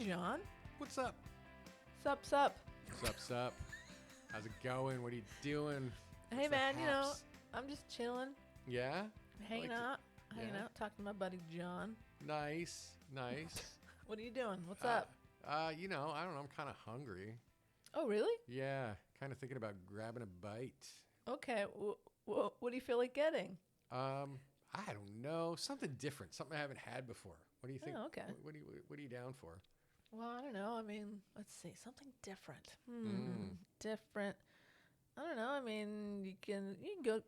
John. What's up? Sup? Sup? How's it going? What are you doing? Hey, man, I'm just chilling, Yeah? hanging out, talking to my buddy John. Nice. What are you doing? What's up? I don't know. I'm kind of hungry. Oh, really? Yeah, kind of thinking about grabbing a bite. Okay. What do you feel like getting? I don't know. Something different. Something I haven't had before. What do you think? Oh, okay. What are you down for? Well, I don't know. I mean, let's see. Something different. Different. I don't know. I mean, you can go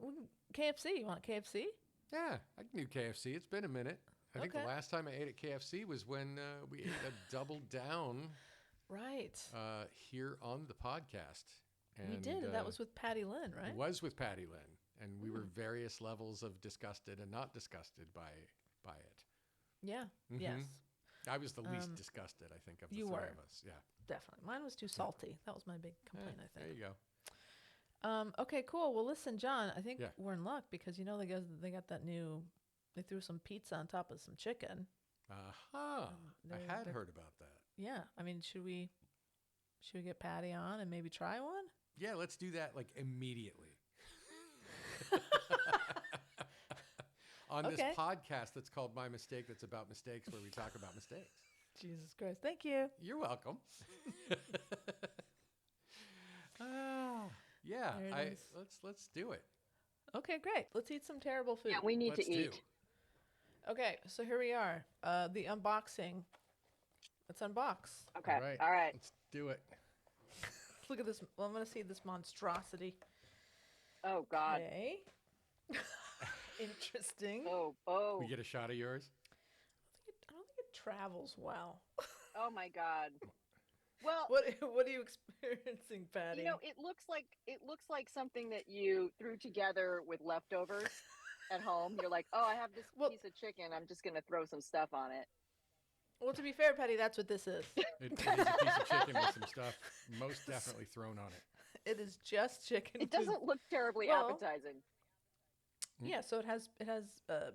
KFC. You want KFC? Yeah, I can do KFC. It's been a minute. I think the Okay. last time I ate at KFC was when we ate a double down Right. here on the podcast. And, we did. That was with Patty Lynn, right? It was with Patty Lynn. And we were various levels of disgusted and not disgusted by it. Yeah. Mm-hmm. Yes. I was the least disgusted, I think, of the you three were. of us. Yeah. Definitely. Mine was too salty. That was my big complaint, I think. There you go. Okay, cool. Well, listen, John, I think Yeah. we're in luck because they got that new. They threw some pizza on top of some chicken. I had heard about that. Yeah, I mean, should we get Patty on and maybe try one? Yeah, let's do that like immediately. On this podcast that's called My Mistake, that's about mistakes, where we talk about mistakes. Jesus Christ! Thank you. You're welcome. There it is. Let's do it. Okay, great. Let's eat some terrible food. Yeah, we need to eat. Okay, so here we are. The unboxing. Let's unbox. Okay. All right. All right. Let's do it. Look at this. Well, I'm gonna see this monstrosity. Oh God. Okay. Interesting. Oh. We get a shot of yours. I don't think it travels well. Oh my God. Well, What are you experiencing, Patty? it looks like something that you threw together with leftovers at home. You're like, oh, I have this piece of chicken. I'm just gonna throw some stuff on it. Well, to be fair, Patty, that's what this is. It is a piece of chicken with some stuff most definitely thrown on it. It is just chicken. It doesn't look terribly appetizing. Yeah, so it has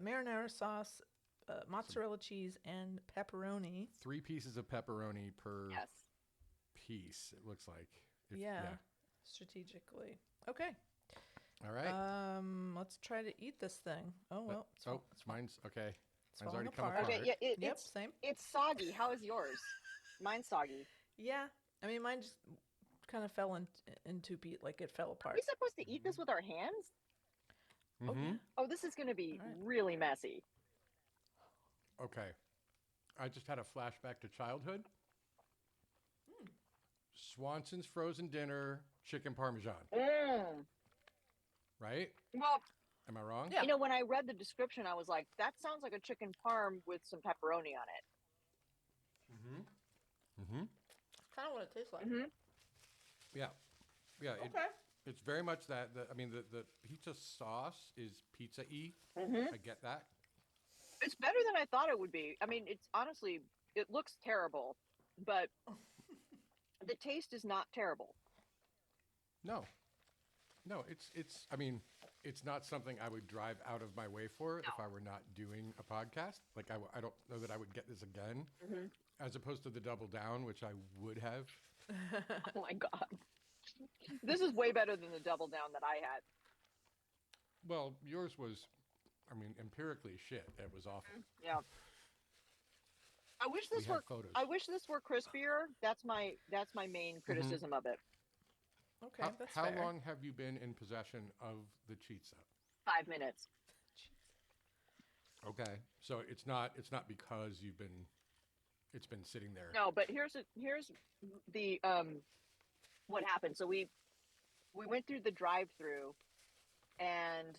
marinara sauce, mozzarella cheese, and pepperoni. 3 pieces of pepperoni per Yes. piece, it looks like. Strategically. Okay. All right. Let's try to eat this thing. Oh well. Mine's okay. Mine's falling already come apart. apart. Okay. Yeah. Yep, same. It's soggy. How is yours? Mine's soggy. Yeah. I mean, mine just kind of fell into pieces, like it fell Are apart. we supposed to eat this with our hands? Okay. Oh, this is going to be really messy. Okay. I just had a flashback to childhood. Swanson's frozen dinner, chicken parmesan. Right? Well, Am I wrong? Yeah. when I read the description, I was like, that sounds like a chicken parm with some pepperoni on it. Kind of what it tastes like. Yeah. Yeah. Okay. It's very much that. The pizza sauce is pizza-y. I get that. It's better than I thought it would be. I mean, it's honestly, it looks terrible, but the taste is not terrible. No, it's not something I would drive out of my way for if I were not doing a podcast. Like, I don't know that I would get this again, as opposed to the double down, which I would have. Oh my God. This is way better than the double down that I had. Well, yours was, empirically shit. It was awful. Yeah. I wish this We have were photos. I wish this were crispier. That's my main criticism of it. Okay, that's How fair. long have you been in possession of the Chizza? 5 minutes. Okay, so it's not because it's been sitting there. No, but here's the what happened. So we went through the drive-through, and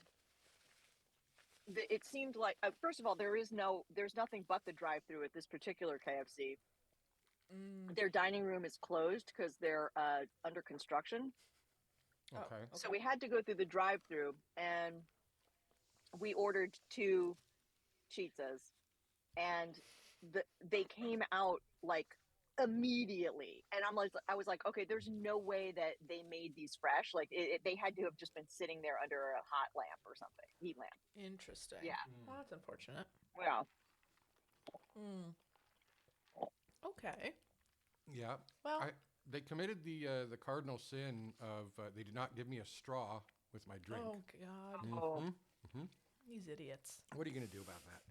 it seemed like first of all there's nothing but the drive-through at this particular KFC. Their dining room is closed because they're under construction. Okay. So we had to go through the drive-through, and we ordered 2 Chizzas, and they came out like immediately, and I was like, okay, there's no way that they made these fresh. Like they had to have just been sitting there under a hot lamp or something, heat lamp. Interesting. Yeah. Well, that's unfortunate. Well, Okay. Yeah. Well, They committed the cardinal sin of they did not give me a straw with my drink. oh God, Oh. these idiots. What are you going to do about that?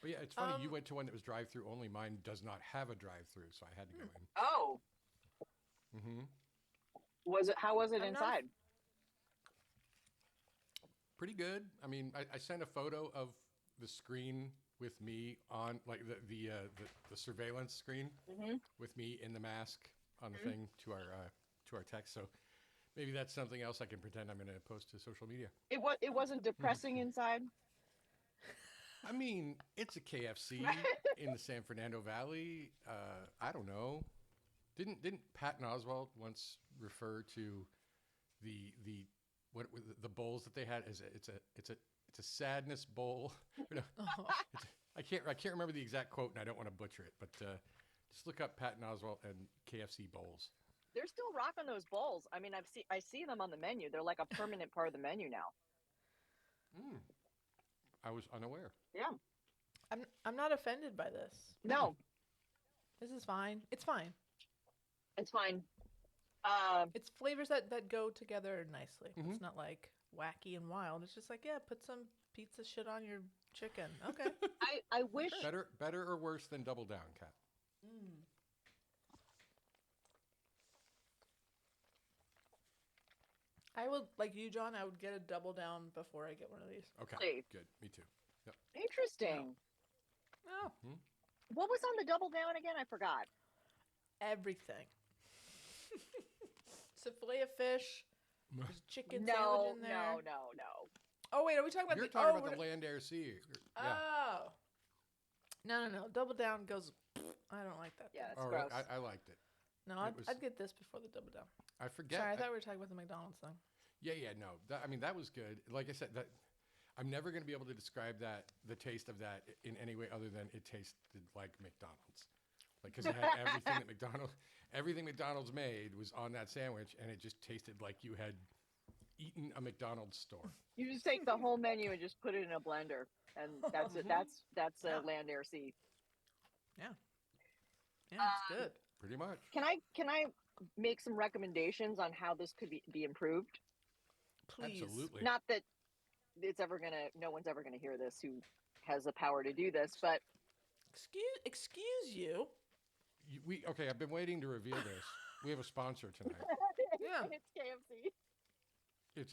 But yeah, it's funny. You Um, went to one that was drive-through only. Mine does not have a drive-through, so I had to go in. Oh. Mm-hmm. How was it I'm not. inside? Pretty good. I mean, I sent a photo of the screen with me on, like the surveillance screen Mm-hmm. with me in the mask on the thing to our text. So maybe that's something else I can pretend I'm going to post to social media. It wasn't depressing inside. I mean, it's a KFC in the San Fernando Valley. I don't know. Didn't Patton Oswalt once refer to the what the bowls that they had as it's a sadness bowl? No, Oh, I can't remember the exact quote, and I don't want to butcher it, but just look up Patton Oswalt and KFC bowls. They're still rocking those bowls. I mean, I see them on the menu. They're like a permanent part of the menu now. Mm, I was unaware. Yeah. I'm not offended by this. No, This is fine. It's fine. it's fine. It's flavors that go together nicely. Mhm. It's not like wacky and wild. It's just like, yeah, put some pizza shit on your chicken. Okay. I wish. Better or worse than Double Down, Cat? Mm. I would, like you, John, I would get a double down before I get one of these. Okay, Really? good. Me too. Yep. Interesting. Oh, What was on the double down again? I forgot. everything. Souffle of fish. There's chicken No, sandwich in there. no. Oh, wait, are we talking about You're the... talking oh, about the we're- Land Air Sea. Yeah. Oh. No. Double down goes... I don't like that. Yeah, thing. it's All gross. right. I liked it. No, It I'd was- get this before the double down. I forget. Sorry, I thought we were talking about the McDonald's thing. Yeah. No. I mean, that was good. Like I said, that I'm never going to be able to describe the taste of that in any way other than it tasted like McDonald's. Like, because it had everything McDonald's made was on that sandwich, and it just tasted like you had eaten a McDonald's store. You just take the whole menu and just put it in a blender, and that's it. That's Yeah. Land Air Sea. Yeah, it's good. Pretty much. Can I make some recommendations on how this could be improved? Please. Absolutely. Not that no one's ever gonna hear this who has the power to do this, but Excuse you. Okay, I've been waiting to reveal this. We have a sponsor tonight. Yeah. it's KFC.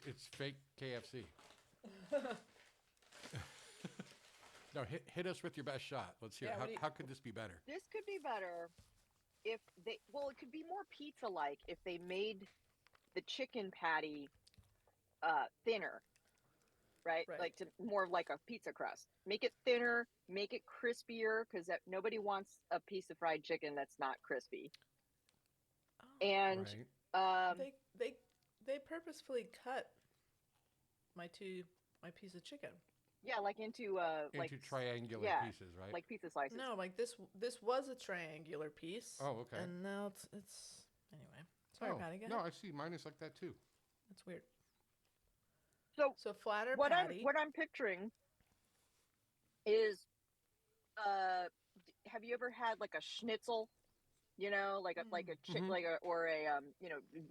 It's fake KFC. No, hit us with your best shot. Let's hear. Yeah, How could this be better? This could be better if it could be more pizza-like if they made the chicken patty thinner, right? Right. Like more like a pizza crust. Make it thinner, make it crispier, because nobody wants a piece of fried chicken that's not crispy. Oh, And Right. they purposefully cut my piece of chicken. yeah, like into like triangular yeah, pieces, right? like pizza slices. No, like this was a triangular piece. Oh, okay. And now it's anyway. Sorry, Patty. Go No, ahead. I see. Mine is like that too. That's weird. So So flatter what patty. I'm picturing is have you ever had like a schnitzel, like a chick Mhm. like a or a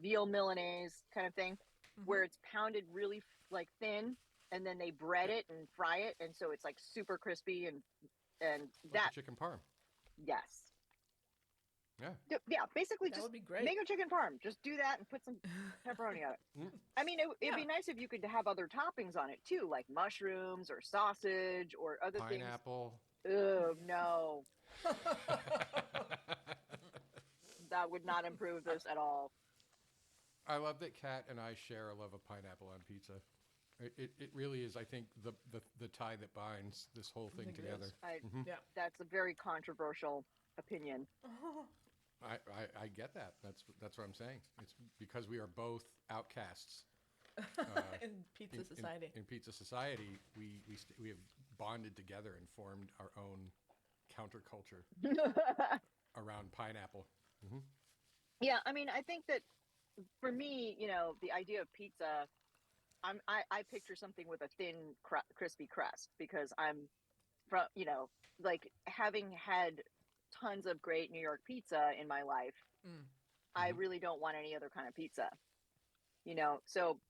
veal milanese kind of thing, Mhm. where it's pounded really like thin, and then they bread it and fry it, and so it's like super crispy and Like that a chicken parm. yes. Yeah. Yeah, basically That just would be great. make a chicken parm. Just do that and put some pepperoni on it. Mm. I mean, it'd Yeah. be nice if you could have other toppings on it too, like mushrooms or sausage or other Pineapple. things. Oh no, that would not improve this at all. I love that Kat and I share a love of pineapple on pizza. It really is, I think, the tie that binds this whole thing think it together. is. Yeah. That's a very controversial opinion. I get that. That's what I'm saying. It's because we are both outcasts In pizza society. In pizza society, we have bonded together and formed our own counterculture around pineapple. Mm-hmm. Yeah, I mean, I think that for me, the idea of pizza, I picture something with a thin, crispy crust because I'm from, like having had tons of great New York pizza in my life. Mm. I Mhm. really don't want any other kind of pizza. So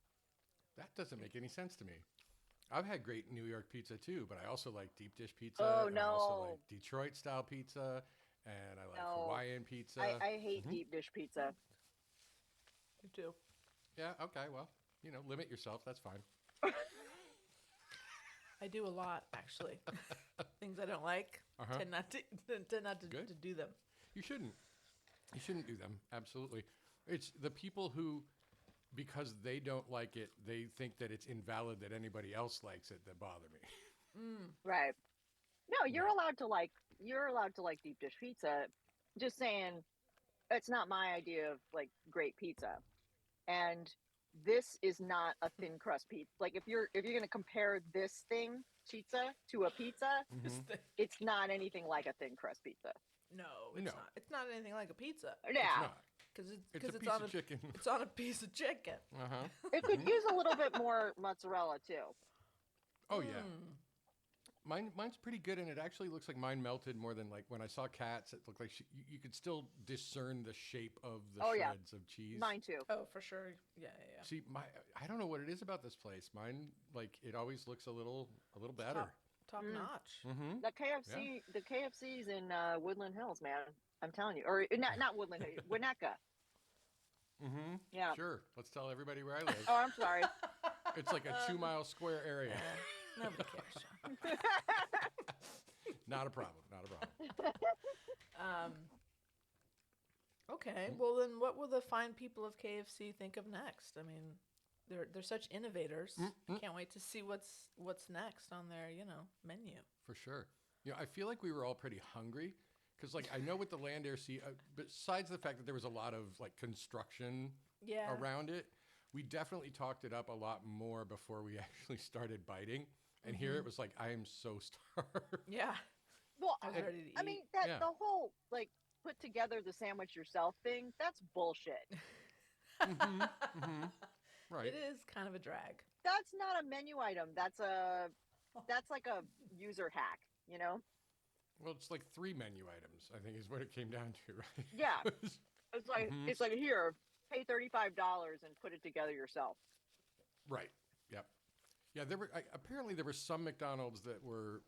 That doesn't make any sense to me. I've had great New York pizza too, but I also like deep dish pizza, oh and I also like no, Detroit style pizza, and I like no, Hawaiian pizza. I hate Hmm. deep dish pizza. Me too. Yeah, okay, well, limit yourself. That's fine. I do a lot actually. Things I don't like. Uh-huh. Tend not to Good. to do them. You shouldn't. You shouldn't do them. Absolutely. It's the people who, because they don't like it, they think that it's invalid that anybody else likes it that bother me. Mm. Right. No, Yeah. you're allowed to like deep dish pizza. Just saying, it's not my idea of like great pizza. And this is not a thin crust pizza. Like if you're gonna compare this thing pizza to a pizza, Hmm. it's not anything like a thin crust pizza. No, it's No. not. It's not anything like a pizza It's Yeah, not. because It's a it's piece on of a chicken. it's on a piece of chicken. Uh-huh. it could use a little bit more mozzarella too. Oh yeah. Mm. Mine's pretty good, and it actually looks like mine melted more than like when I saw Cats. It looked like you could still discern the shape of the Oh yeah, shreds of cheese. mine too. Oh, for sure. Yeah, yeah, See, I don't know what it is about this place. Mine, like, it always looks a little yeah. better. Top Mm. notch. Mm-hmm. Yeah. The KFC's in Woodland Hills, man. I'm telling you, or not Woodland, Winnetka. Mm-hmm. Yeah. Sure. Let's tell everybody where I live. Oh, I'm sorry. It's like a 2-mile square area. Nobody cares, Sean. Not a problem. Not a problem. Um, okay, well then, what will the fine people of KFC think of next? I mean, they're such innovators. Mm-mm. Can't wait to see what's next on their menu. For sure. I feel like we were all pretty hungry because, like, I know with the Land Air Sea, besides the fact that there was a lot of like construction Yeah. around it, we definitely talked it up a lot more before we actually started biting. And here it was like, I am so starved. Yeah. Well, I was And- ready to eat. I mean that Yeah. the whole like put together the sandwich yourself thing, that's bullshit. Mm-hmm. Mm-hmm. Right. It is kind of a drag. That's not a menu item. That's like a user hack, you know? Well, it's like 3 menu items, I think is what it came down to, right? Yeah. It's like Mhm. it's like here, pay $35 and put it together yourself. Right. Yep. Yeah, apparently there were some McDonald's that were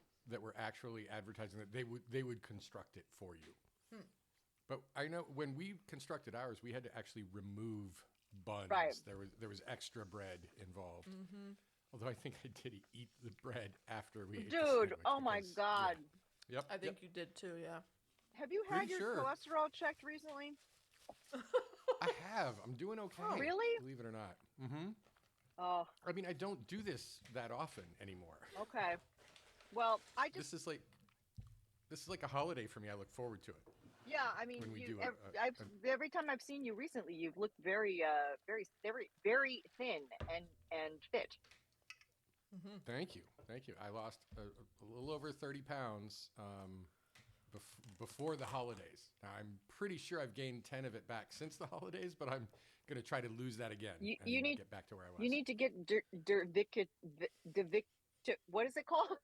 actually advertising that they would construct it for you. Hmm. But I know when we constructed ours, we had to actually remove buns. Right. There was extra bread involved. Mm-hmm. Although I think I did eat the bread after we ate the Dude, sandwich oh my because- god. Yeah. Yep. I think you did too. Yeah. Have you had Pretty your sure. cholesterol checked recently? I have. I'm doing okay. Oh, really? Believe it or not. Mm-hmm. Oh, I mean, I don't do this that often anymore. okay. Well, I just This is like a holiday for me. I look forward to it. yeah, I mean, when we you do every time I've seen you recently, you've looked very very thin and fit. Mm-hmm. Thank you. I lost a little over 30 pounds before the holidays. Now, I'm pretty sure I've gained 10 of it back since the holidays, but I'm going to try to lose that again You and need get back to where I was. you need to get what is it called?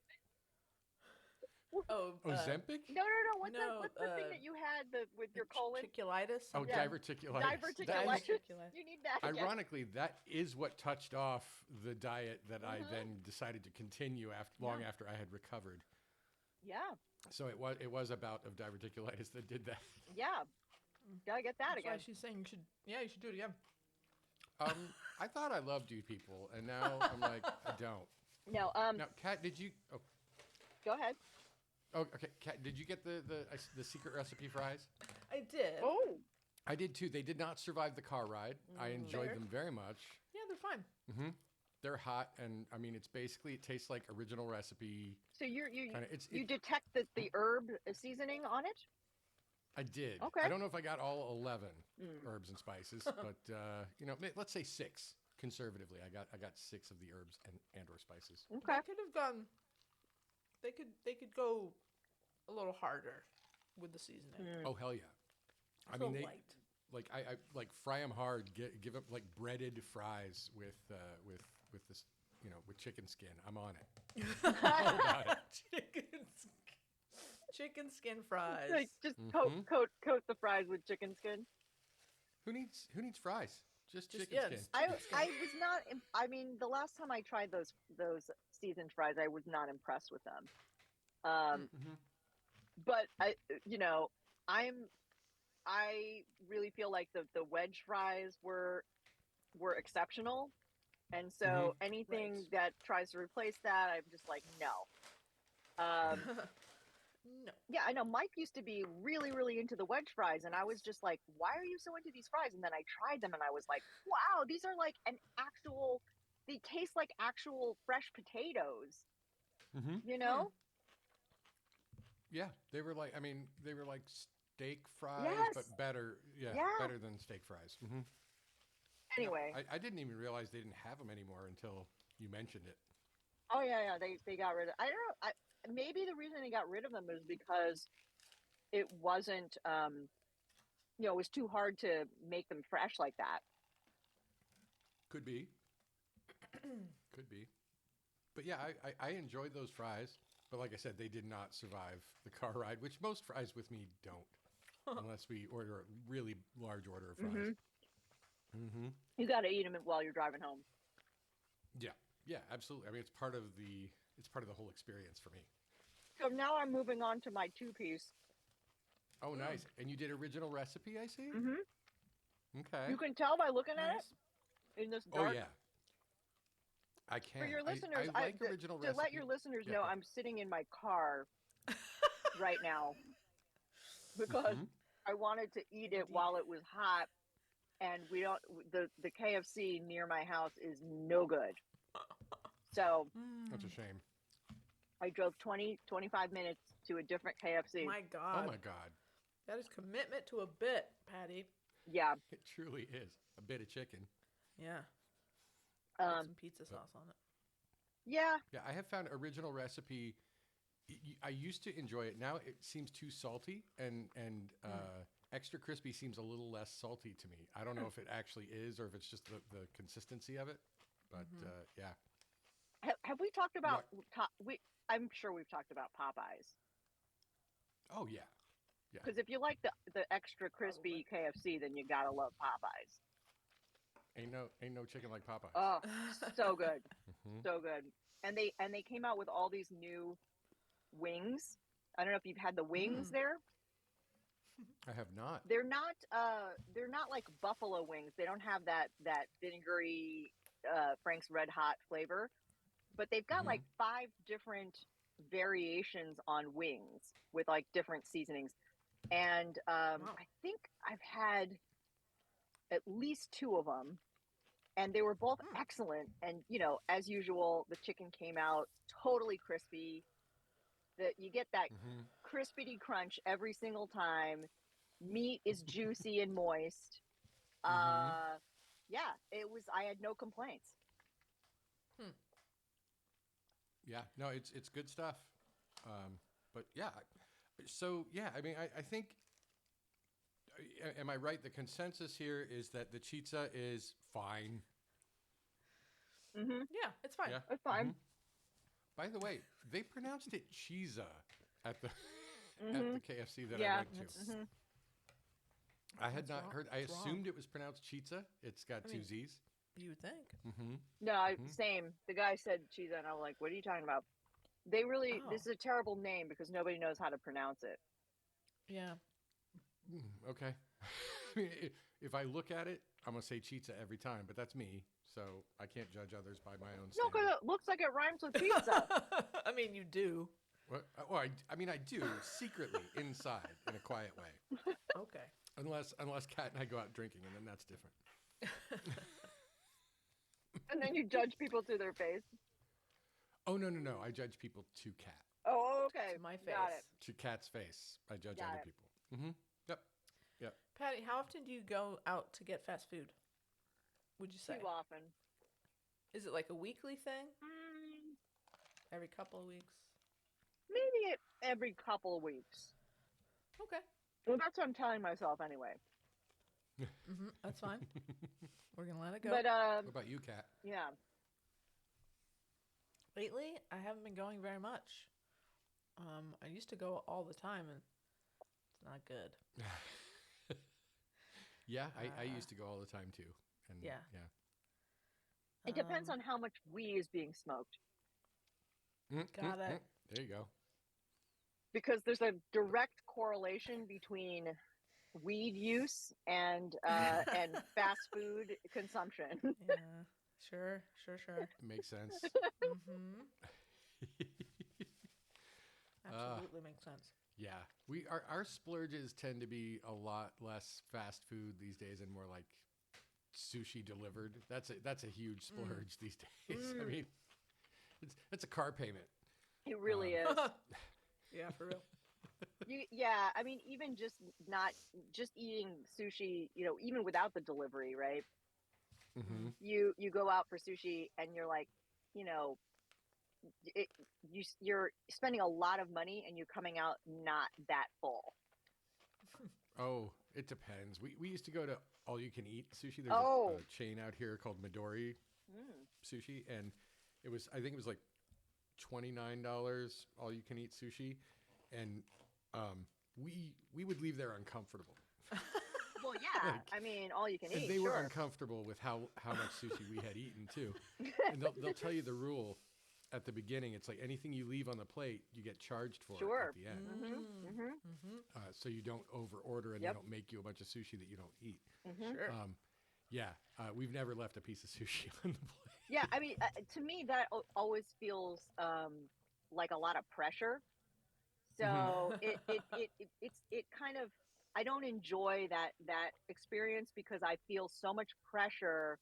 Oh. Ozempic? No. What's the thing uh, that you had with your colon? Chiculitis. Oh, Yeah. diverticulitis. Diverticulitis. Diverticulitis. You need that again. Ironically, that is what touched off the diet that I Mhm. then decided to continue long after I had recovered. Yeah, So it was a bout of diverticulitis that did that. yeah. Gotta get that That's why again. she's saying you should. Yeah, you should do it again. I thought I loved you people, and now I'm like, I don't. No, Now, Kat, did you? Oh, go ahead. okay, Kat, did you get the secret recipe fries? I did. Oh, I did too. They did not survive the car ride. I enjoyed Fair. them very much. Yeah, they're fine. Hmm. They're hot, and I mean, it tastes like original recipe. so you Kinda, you detect the herb seasoning on it? I did. Okay. I don't know if I got all 11 Mm. herbs and spices, but let's say 6 conservatively. I got 6 of the herbs and or spices. Okay. They could have gone. They could go a little harder with the seasoning. Mm. Oh hell yeah! I It's mean a they little light. like I like fry them hard. Give them like breaded fries with this with chicken skin. I'm on it. All about it. Chicken skin fries. Like just coat the fries with chicken skin. Who needs fries? Just chicken yeah, skin. just I chicken skin. I was not. I mean, the last time I tried those seasoned fries, I was not impressed with them. Mm-hmm. But I'm I really feel like the wedge fries were exceptional, and Mm-hmm. so anything Right. that tries to replace that, I'm just like no. No. Yeah, I know Mike used to be really, really into the wedge fries, and I was just like, why are you so into these fries? And then I tried them, and I was like, wow, these are like an actual. They taste like actual fresh potatoes. Mm-hmm. You Hmm. know? Yeah, they were like. I mean, they were like steak fries, Yes. but better. Yeah, Yeah. better than steak fries. Mm-hmm. Yeah, Anyway. I didn't even realize they didn't have them anymore until you mentioned it. Oh yeah, yeah. They got rid of. I don't know. Maybe the reason they got rid of them is because it wasn't. It was too hard to make them fresh like that. Could be, could be. But yeah, I enjoyed those fries. But like I said, they did not survive the car ride, which most fries with me don't, unless we order a really large order of fries. Hmm. Mm-hmm. You got to eat them while you're driving home. Yeah, yeah, absolutely. I mean, it's part of the whole experience for me. So now I'm moving on to my two-piece. Oh, nice. And you did original recipe, I see. Hmm. Okay. You can tell by looking at Nice. it in this Oh dark. yeah, I For can. your listeners, I like original to let recipe. your listeners Yeah, know, go I'm sitting in my car right now because ahead. I wanted to eat it Indeed. while it was hot, and we don't. The KFC near my house is no good. So That's a Mm. shame. I drove 20-25 minutes to a different KFC. My Oh God. my God, That is commitment to a bit, Patty. Yeah. it truly is a bit of chicken. Yeah. Put Um. some pizza But sauce on it. Yeah. yeah, I have found original recipe. I used to enjoy it. Now it seems too salty, and extra crispy seems a little less salty to me. I don't know if it actually is or if it's just the consistency of it. But Mm-hmm. yeah, Have we talked you about are, we? I'm sure we've talked about Popeyes oh yeah, yeah. because if you like the extra Probably. crispy KFC, then you gotta love Popeyes. Ain't no chicken like Popeyes. Oh, so good, Hmm. so good. And they came out with all these new wings. I don't know if you've had the wings Mm. there. I have not. They're not like buffalo wings. They don't have that vinegary Frank's Red Hot flavor, but they've got Hmm. like five different variations on wings with like different seasonings. And Wow. I think I've had at least two of them, and they were both Mm. excellent. And as usual, the chicken came out totally crispy. That you get that Hmm. crispity crunch every single time. Meat is juicy and moist. Hmm. Uh, yeah, it was. I had no complaints. Hmm. Yeah, no, it's good stuff. But yeah, so yeah, I mean, I think, am I right? The consensus here is that the chizza is fine. Mm-hmm. Yeah, it's fine. Yeah. That's Hmm. fine. By the way, they pronounced it Chizza at the at Mm-hmm. the KFC that I Yeah. went to. That's Mm-hmm. I had that's not wrong. heard. I It's wrong. assumed it was pronounced Chizza. It's got I two mean, Z's. you would think. Mm-hmm. No, Mm-hmm. same. The guy said cheese, and I'm like, "What are you talking about?" They really. Oh. This is a terrible name because nobody knows how to pronounce it. Yeah. Okay. I mean, if I look at it, I'm gonna say Chizza every time, but that's me, so I can't judge others by my own No, because standard. it looks like it rhymes with pizza. I mean, you do. Well, I mean, I do secretly inside in a quiet way, Okay. unless Kat and I go out drinking, and then that's different. And then you judge people to their face. Oh no, no, no! I judge people to Kat. Oh, okay. To my face. Got it. To Kat's face, I judge Got other it. people. Mm-hmm. Yep. Yep. Patty, how often do you go out to get fast food? Would you say? Too often. Is it like a weekly thing? Mm, Every couple of weeks? maybe every couple of weeks. Okay. Well, that's what I'm telling myself anyway. Mm-hmm. That's fine. We're gonna let it go. But What about you, Kat? yeah. Lately, I haven't been going very much. I used to go all the time, and it's not good. Yeah, I Uh, used to go all the time too. And yeah. yeah. It depends Um, on how much weed is being smoked, got it. There you go. because there's a direct correlation between weed use and fast food consumption. Yeah. Sure. Sure. Sure. It makes sense. Mm-hmm. uh, Absolutely makes sense. yeah, our splurges tend to be a lot less fast food these days and more like sushi delivered. That's a huge splurge these days. I Mm. mean, it's a car payment. It really is. Yeah, for real. Yeah, I mean, even not just eating sushi, even without the delivery, right? Mm-hmm. Mm. You go out for sushi and you're like, you know, it, you're spending a lot of money and you're coming out not that full. Oh, it depends. We used to go to all you can eat sushi. There's Oh, a chain out here called Midori mm, Sushi, and I think it was like $29 all you can eat sushi, and we would leave there uncomfortable. well, yeah. Like, I mean, all you can and eat, they were sure. uncomfortable with how much sushi we had eaten too. And they'll tell you the rule at the beginning. It's like anything you leave on the plate, you get charged for it at Sure. the end. Mm-hmm. Mm. Mm-hmm. Mm-hmm. So you don't over order and they Yep. don't make you a bunch of sushi that you don't eat. Mm-hmm. Sure. Yeah, we've never left a piece of sushi on the plate. Yeah, I mean, to me, that always feels like a lot of pressure. Hmm. So it kind of, I don't enjoy that experience because I feel so much pressure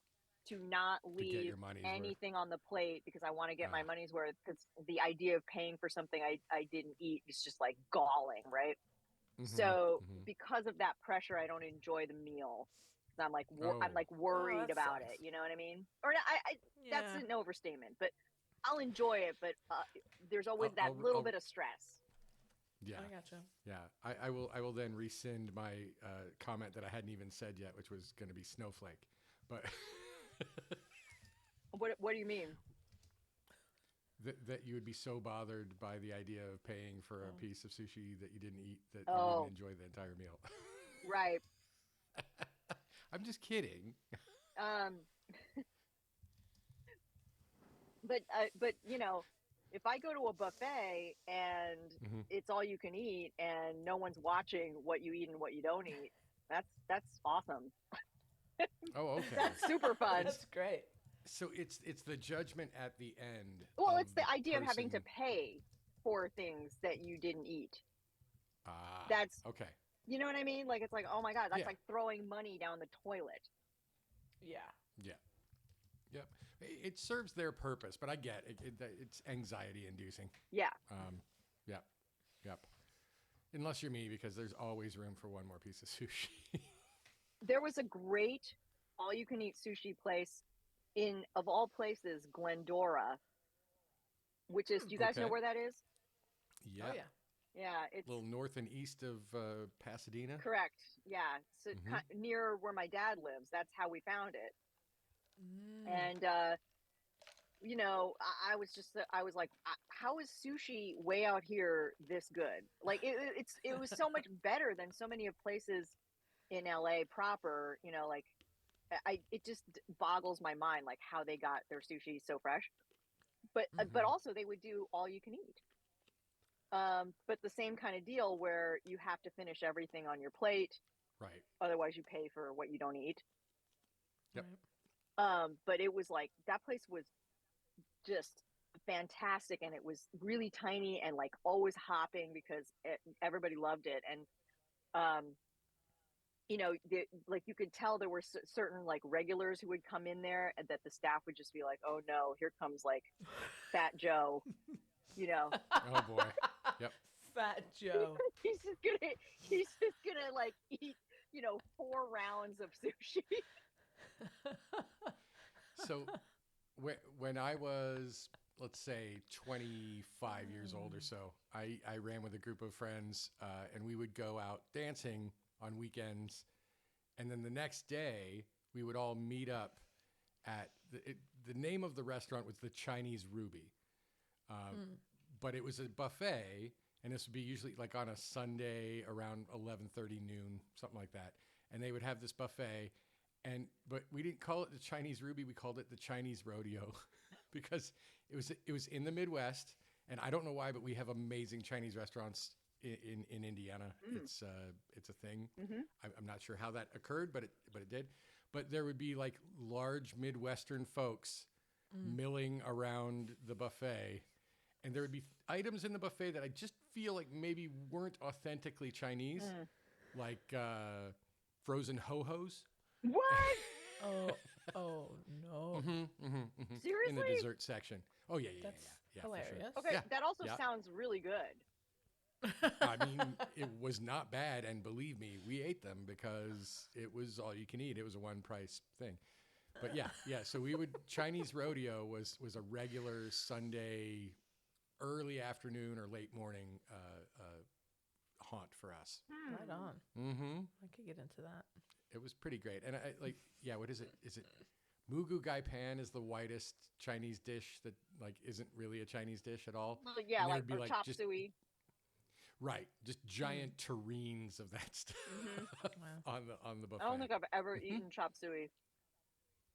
to not To get leave your money's worth. anything on the plate because I want to get my Ah, money's worth, because the idea of paying for something I didn't eat is just like galling, right? mm-hmm, So mm-hmm. because of that pressure, I don't enjoy the meal. 'Cause I'm Oh, like Oh, worried that about it. sucks. You know what I mean? Or I that's Yeah. an overstatement, but I'll enjoy it. But there's always I'll, that I'll, little I'll bit of stress. yeah, I gotcha. yeah. I will then rescind my comment that I hadn't even said yet, which was going to be snowflake, but What do you mean? that you would be so bothered by the idea of paying for a Oh. piece of sushi that you didn't eat that you wouldn't Oh, enjoy the entire meal. right. I'm just kidding. Um, but if I go to a buffet and Hmm. it's all you can eat and no one's watching what you eat and what you don't eat, that's awesome. Oh, okay. That's super fun. That's great. So it's the judgment at the end Well, of it's the the idea of having to person. pay for things that you didn't eat. Ah, That's, okay. you know what I mean? Like, it's like, oh my God, that's Yeah, like throwing money down the toilet. Yeah. yeah, yep. It serves their purpose, but I get it. It's anxiety inducing. Yeah. Yep, yep. Unless you're me, because there's always room for one more piece of sushi. There was a great all you can eat sushi place in, of all places, Glendora, which is, do you guys know Okay. where that is? Oh Yeah. yeah. Yeah, A it's little north and east of Pasadena. correct. Yeah, so Hmm. near where my dad lives. That's how we found it. Mm. And I was just, I was like, how is sushi way out here this good? Like it was so much better than so many of places in LA proper. Like it just boggles my mind like how they got their sushi so fresh. But Hmm. also they would do all you can eat. But the same kind of deal where you have to finish everything on your plate, Right. otherwise you pay for what you don't eat. Yep. Right. But it was like that place was just fantastic, and it was really tiny and like always hopping because everybody loved it. And um, like you could tell there were certain like regulars who would come in there, and that the staff would just be like, "Oh no, here comes like Fat Joe," you know. Oh boy. Yep. Fat Joe. he's just gonna like eat 4 rounds of sushi. So when I was, let's say, 25 years old or Mm. so, I ran with a group of friends, and we would go out dancing on weekends. And then the next day, we would all meet up at the name of the restaurant was the Chinese Ruby. Um, Mm. but it was a buffet, and this would be usually like on a Sunday around 11:30 noon, something like that. And they would have this buffet, but we didn't call it the Chinese Ruby, we called it the Chinese Rodeo because it was in the Midwest, and I don't know why, but we have amazing Chinese restaurants in Indiana. It's a thing. I'm not sure how that occurred, but it did. But there would be like large Midwestern folks milling around the buffet, and there would be items in the buffet that I just feel like maybe weren't authentically Chinese, like frozen ho-hos. What? Oh no. Seriously? In the dessert section. Oh yeah, That's for hilarious. sure. Okay, Yeah. that also Yeah. sounds really good. I mean, it was not bad, and believe me, we ate them because it was all you can eat. It was a one price thing. But yeah. So Chinese rodeo was a regular Sunday, early afternoon or late morning haunt for us. Right on. Mm-hmm. I could get into that. It was pretty great. And I like, yeah, what is it? Is it Mugu Gai Pan is the whitest Chinese dish that like isn't really a Chinese dish at all. Well, yeah, And there like, would be, or like, chop just- suey. Right, just giant terrines of that stuff Wow. on the buffet. I don't think I've ever eaten chop suey.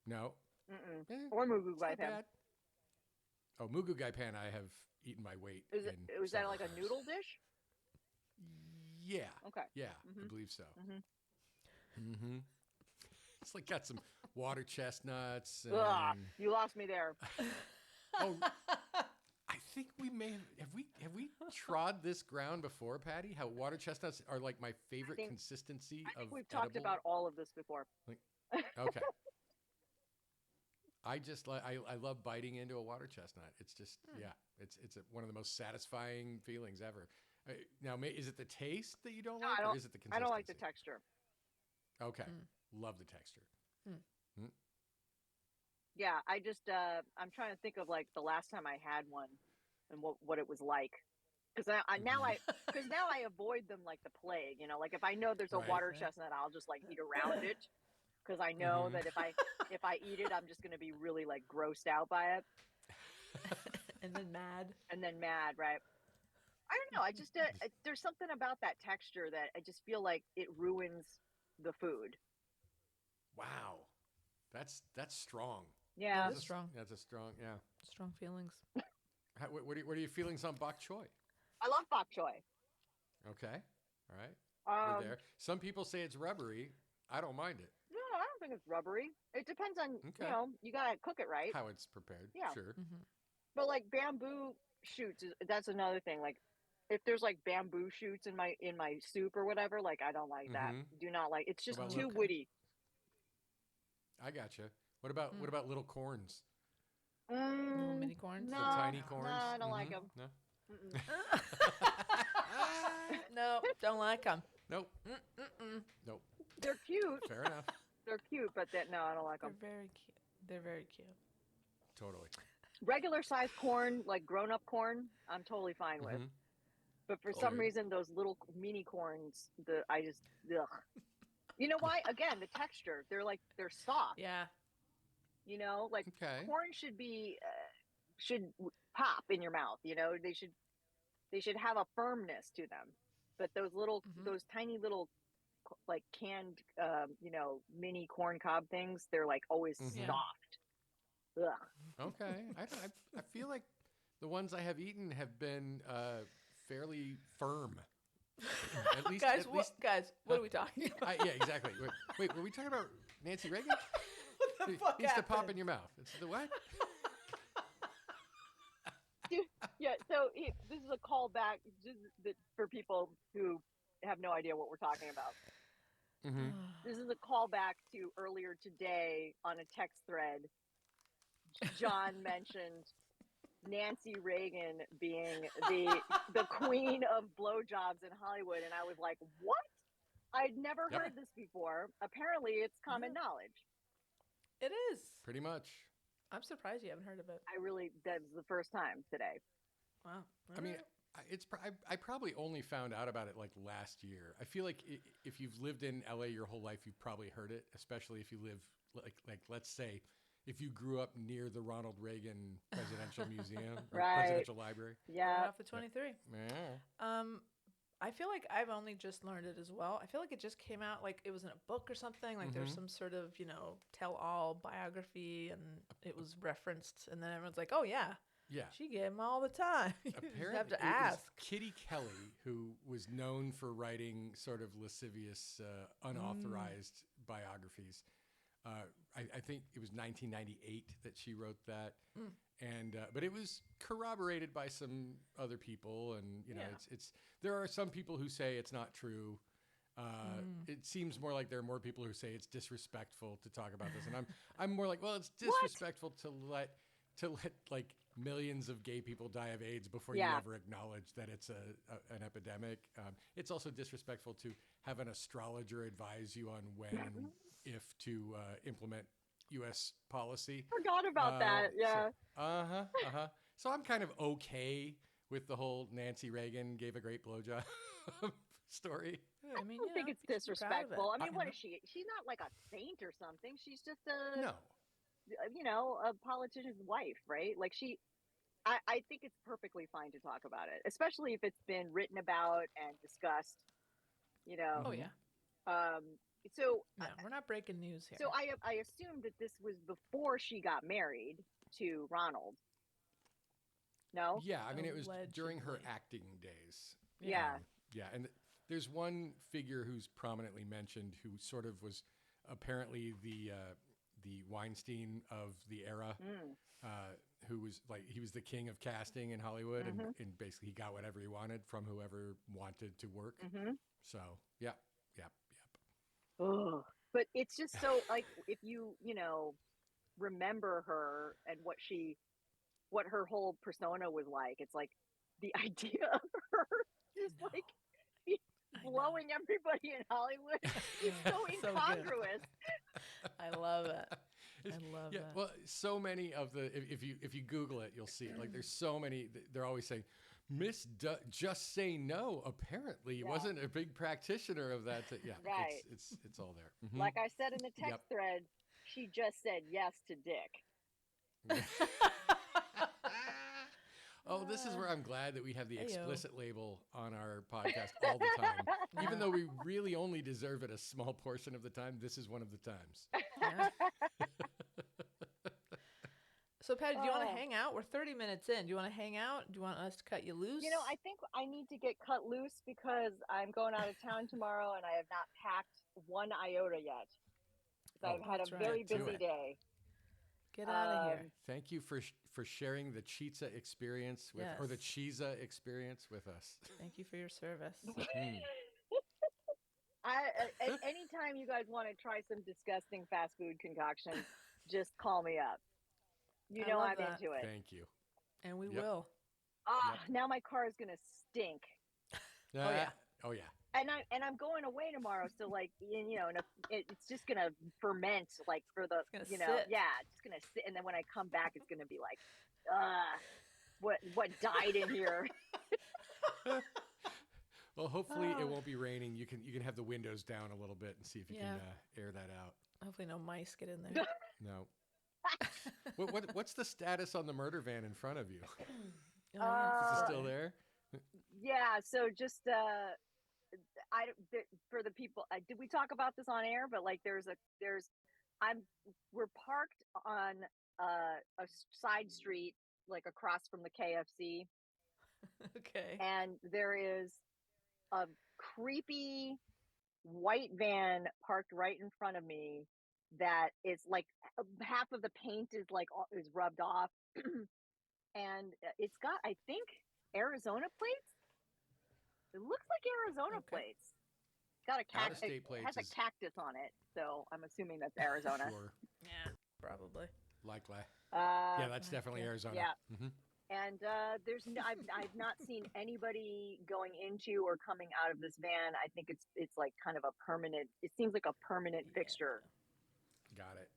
No, Mm-mm. Eh, Or mugu it's gai not pan. bad. Oh, Mugu Gai Pan, I have eaten my weight. Is it? in Was that several like a times. noodle dish? Yeah, Okay. yeah, I believe so. It's like got some water chestnuts. And, Ugh, you lost me there. oh, I think we may have we trod this ground before, Patty? How water chestnuts are like my favorite think- consistency I think of we've talked edible. about all of this before. Okay. I just I love biting into a water chestnut. It's just it's one of the most satisfying feelings ever. Now, is it the taste that you don't No, like, I or don't- is it the consistency? I don't like the texture. Okay, love the texture. Yeah, I just I'm trying to think of like the last time I had one and what it was like. Because now I avoid them like the plague. You know, like if I know there's a Right. water Right. chestnut, I'll just like eat around it. Because I know that if I eat it, I'm just gonna be really like grossed out by it And then mad. and then mad, right? I don't know. I just there's something about that texture that I just feel like it ruins the food. Wow, that's strong. Yeah. That is strong. That's a strong. Yeah. Strong feelings. What are your feelings on bok choy? I love bok choy. Okay, all right. We're there. Some people say it's rubbery. I don't mind it. No, I don't think it's rubbery. It depends on Okay. you gotta cook it right. How it's prepared. Yeah. Sure. But like bamboo shoots, that's another thing. Like if there's like bamboo shoots in my soup or whatever, like I don't like that. Do not like. It's just about too Okay. woody. I gotcha. What about little corns? Little mini corns. No, The tiny corns? No, I don't like Mhm. them. No. No, don't like them. Nope. Nope. They're cute. Fair enough. They're cute, but no, I don't like They're them. very cute. They're very cute. Totally. Regular sized corn, like grown up corn, I'm totally fine with. Mhm. But for Oh, some yeah. reason, those little mini corns, I just ugh. You know why? Again, the texture. They're soft. Yeah. You know, like Okay. corn should pop in your mouth. You know, they should have a firmness to them. But those tiny little like canned mini corn cob things, they're like always Mhm. soft. Ugh. Okay. I feel like the ones I have eaten have been fairly firm. At least, Guys, at least. guys, what are we talking about? Yeah, exactly. Wait, were we talking about Nancy Reagan? What the fuck Needs to pop happened? in your mouth. It's the what? Yeah, so this is a callback for people who have no idea what we're talking about. Mm-hmm. This is a callback to earlier today on a text thread. John mentioned Nancy Reagan being the queen of blowjobs in Hollywood, and I was like, "What? I'd never Yep. heard this before." Apparently, it's common knowledge. It is. Pretty much. I'm surprised you haven't heard of it. That was the first time today. Wow. I mean, I probably only found out about it like last year. I feel like if you've lived in LA your whole life, you've probably heard it, especially if you live like let's say if you grew up near the Ronald Reagan Presidential Museum or Right. Presidential Library. Yeah. Off the 23. Yeah. I feel like I've only just learned it as well. I feel like it just came out like it was in a book or something. Like there's some sort of, tell-all biography, and it was referenced. And then everyone's like, oh, yeah. Yeah. She gave him all the time. You just Apparently, have to it was ask. Kitty Kelly, who was known for writing sort of lascivious, unauthorized biographies. I think it was 1998 that she wrote that, and but it was corroborated by some other people, and it's there are some people who say it's not true. It seems more like there are more people who say it's disrespectful to talk about this, and I'm more like, well, it's disrespectful to let like millions of gay people die of AIDS before you ever acknowledge that it's an epidemic. It's also disrespectful to have an astrologer advise you on when and if to implement U.S. policy. Forgot about that. Yeah. So I'm kind of okay with the whole Nancy Reagan gave a great blowjob story. I mean, I don't think it's you should be proud of it. disrespectful. I mean, what is she? She's not like a saint or something. She's just a No. a politician's wife, right? Like I think it's perfectly fine to talk about it, especially if it's been written about and discussed. Oh, yeah. So No, we're not breaking news here. So I assumed that this was before she got married to Ronald. No? Yeah, I mean, it was during her Allegedly. acting days. Yeah. Yeah, and there's one figure who's prominently mentioned who sort of was apparently the Weinstein of the era, who was like, he was the king of casting in Hollywood, and basically he got whatever he wanted from whoever wanted to work. So, yeah. Ugh. But it's just so like if you remember her and what her whole persona was like, it's like the idea of her just like blowing everybody in Hollywood is so incongruous. I love it. I love that. Well, so many of the if you Google it, you'll see it. Like there's so many. They're always saying, Miss Just Say No apparently wasn't a big practitioner of that. Right. It's all there. Like I said in the text thread, she just said yes to dick. Oh, this is where I'm glad that we have the explicit label on our podcast all the time. Even though we really only deserve it a small portion of the time, this is one of the times. Yeah. So, Patty, do you want to hang out? We're 30 minutes in. Do you want to hang out? Do you want us to cut you loose? I think I need to get cut loose because I'm going out of town tomorrow and I have not packed one iota yet. I've had a very busy day. Get out of here. Thank you for sharing the Chizza experience or the Chizza experience with us. Thank you for your service. Anytime you guys want to try some disgusting fast food concoction, just call me up. I'm into it. Thank you. And we will. Now my car is gonna stink. Oh yeah. And I'm going away tomorrow, so like it's just gonna ferment like for the sit. It's just gonna sit, and then when I come back, it's gonna be like, what died in here? Well, hopefully it won't be raining. You can have the windows down a little bit and see if you can air that out. Hopefully no mice get in there. No. What's the status on the murder van in front of you? Is it still there? Yeah. So just for the people, did we talk about this on air? But like, we're parked on a side street, like across from the KFC. Okay. And there is a creepy white van parked right in front of me that is like half of the paint is rubbed off. And it's got, I think, Arizona plates. It looks like Arizona plates. Got a cactus. It has a cactus on it, so I'm assuming that's Arizona. Sure. Yeah, probably. Likely. Yeah, that's definitely Arizona. Yeah. And I've not seen anybody going into or coming out of this van. I think it's like kind of a permanent. It seems like a permanent fixture. Got it.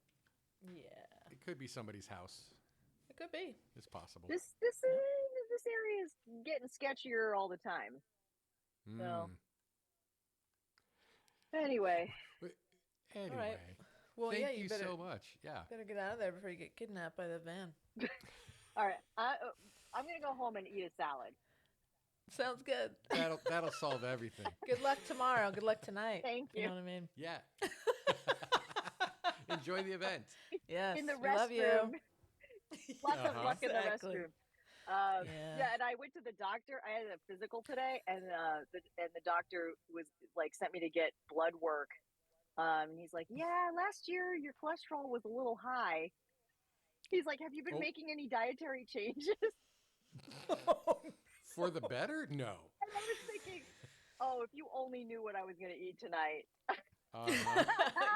Yeah. It could be somebody's house. It could be. It's possible. This area is getting sketchier all the time. So anyway. All right. Well, Thank yeah, you you better, so much. Yeah. better get out of there before you get kidnapped by the van. All right. I'm going to go home and eat a salad. Sounds good. That'll solve everything. Good luck tomorrow. Good luck tonight. Thank You you. know what I mean? Yeah. Enjoy the event. Yes. In the we love you. restroom. Lots of Uh-huh. luck in the Exactly. restroom. Yeah. Yeah, and I went to the doctor. I had a physical today, and the doctor was like sent me to get blood work. And he's like, "Yeah, last year your cholesterol was a little high." He's like, "Have you been Oh. making any dietary changes?" For the better? No. And I was thinking, "Oh, if you only knew what I was going to eat tonight." Uh-huh.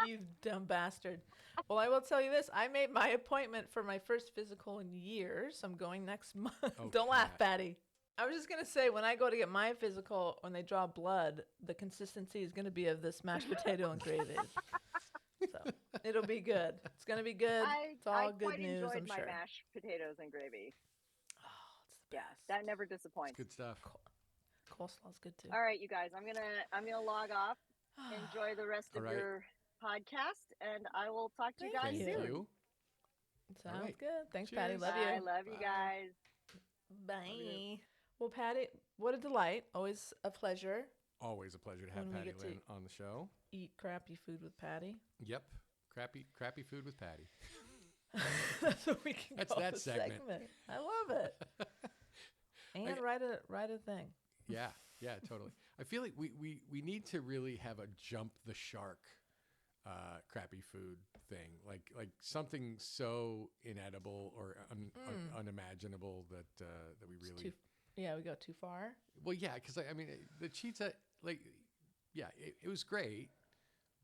You dumb bastard. Well, I will tell you this. I made my appointment for my first physical in years. I'm going next month. Oh, Don't laugh, cat. Patty. I was just going to say, when I go to get my physical, when they draw blood, the consistency is going to be of this mashed potato and gravy. So it'll be good. It's going to be good. It's all I good quite news, enjoyed I'm my sure. mashed potatoes and gravy. Oh, it's the Yeah, best. that never It's disappoints. good stuff. Coleslaw's good too. All right, you guys, I'm gonna log off. Enjoy the rest All of right. your podcast, and I will talk to you Thank guys Thank you. soon. you. Sounds right. good. Thanks, Patty. Cheers. Love I you. love you Bye. guys. Bye. you. Well, Patty, what a delight. Always a pleasure. Always a pleasure to have When we Patty get to Lynn on the show. Eat crappy food with Patty. Yep. Crappy food with Patty. That's what we can That's call that the segment. I love it. And Okay. write a thing. Yeah, totally. I feel like we need to really have a jump the shark crappy food thing. Like something so inedible or unimaginable that we really We go too far. Well, yeah, because I mean the Chizza, like, yeah, it was great,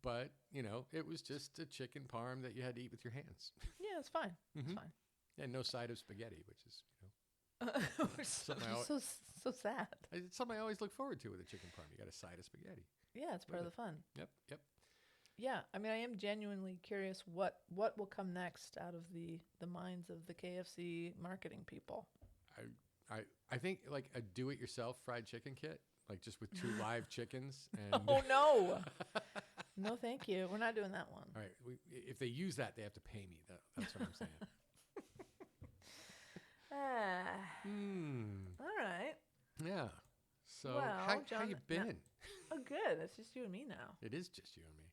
but it was just a chicken parm that you had to eat with your hands. Yeah, it's fine. It's Mhm. fine. And no side of spaghetti, which is We're so, Something I so sad. it's something I always look forward to with a chicken parm. You got a side of spaghetti. Yeah, it's part of the fun. Yep. Yeah, I mean, I am genuinely curious what will come next out of the minds of the KFC marketing people. I think like a do-it-yourself fried chicken kit, like just with 2 live chickens. And Oh no, no, thank you. We're not doing that one. All right, if they use that, they have to pay me. That's what I'm saying. All right. Yeah. So Well, how John, you been? Oh, good. It's just you and me now. It is just you and me.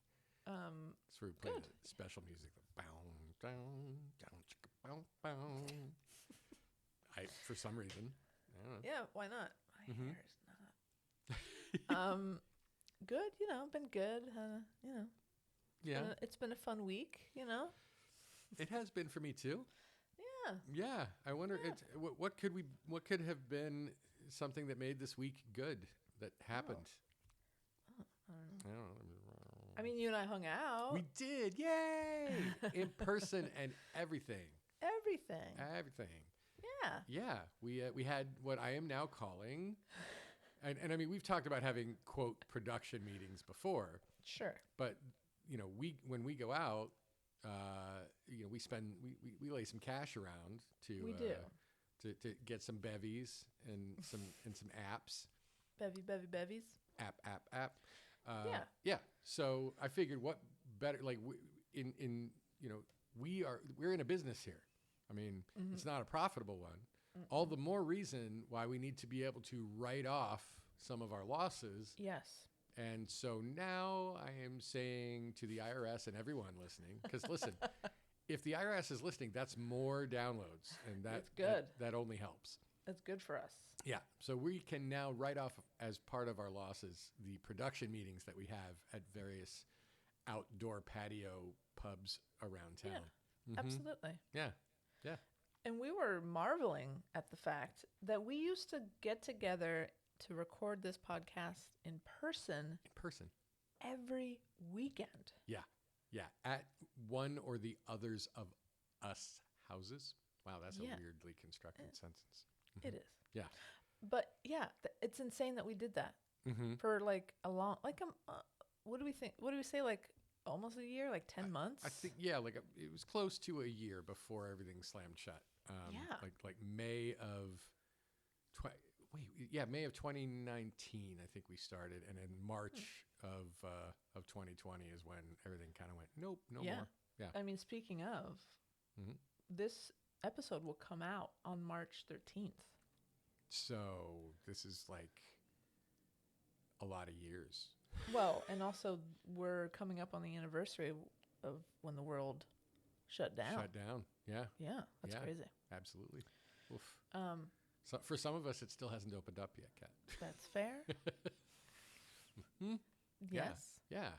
So we play good. the special music. The bow, down, down, chicka, bow, bow. For some reason, I don't know. Yeah, why not? My Mhm. hair is not. Good. Been good. Yeah, It's been a fun week. it has been for me too. Yeah. Yeah, I wonder Yeah. what could have been something that made this week good that happened. I don't know. I don't know. I mean, you and I hung out. We did, yay! In person and everything. Everything. Everything. Yeah. Yeah, we had what I am now calling, and I mean we've talked about having quote production meetings before, Sure. but when we go out, we lay some cash around to We do. to get some bevies and some apps. Bevies. App. Yeah. Yeah. So I figured, what better? Like, we're in a business here. I mean, it's not a profitable one. All the more reason why we need to be able to write off some of our losses. Yes. And so now I am saying to the IRS and everyone listening, because listen, if the IRS is listening, that's more downloads, and That's good. That only helps. That's good for us. Yeah. So we can now write off as part of our losses the production meetings that we have at various outdoor patio pubs around town. Yeah, absolutely. Yeah. And we were marveling at the fact that we used to get together to record this podcast in person In person. every weekend. Yeah. At one or the others of us houses. Wow, that's Yeah. a weirdly constructed sentence. It is. Yeah. But yeah, it's insane that we did that Mm-hmm. for like a long, what do we think? What do we say? Like almost a year, like 10 months? I think, yeah, it was close to a year before everything slammed shut. Yeah. Like May of May of 2019, I think we started, and in March of 2020 is when everything kind of went, nope, no Yeah. more. Yeah. I mean, speaking of, Mhm. this episode will come out on March 13th. So this is like a lot of years. Well, and also we're coming up on the anniversary of when the world shut down. Shut down. Yeah, Yeah, that's Yeah. crazy. absolutely. Oof. Um, So for some of us, it still hasn't opened up yet, Kat. that's fair. Hmm? Yes. Yeah.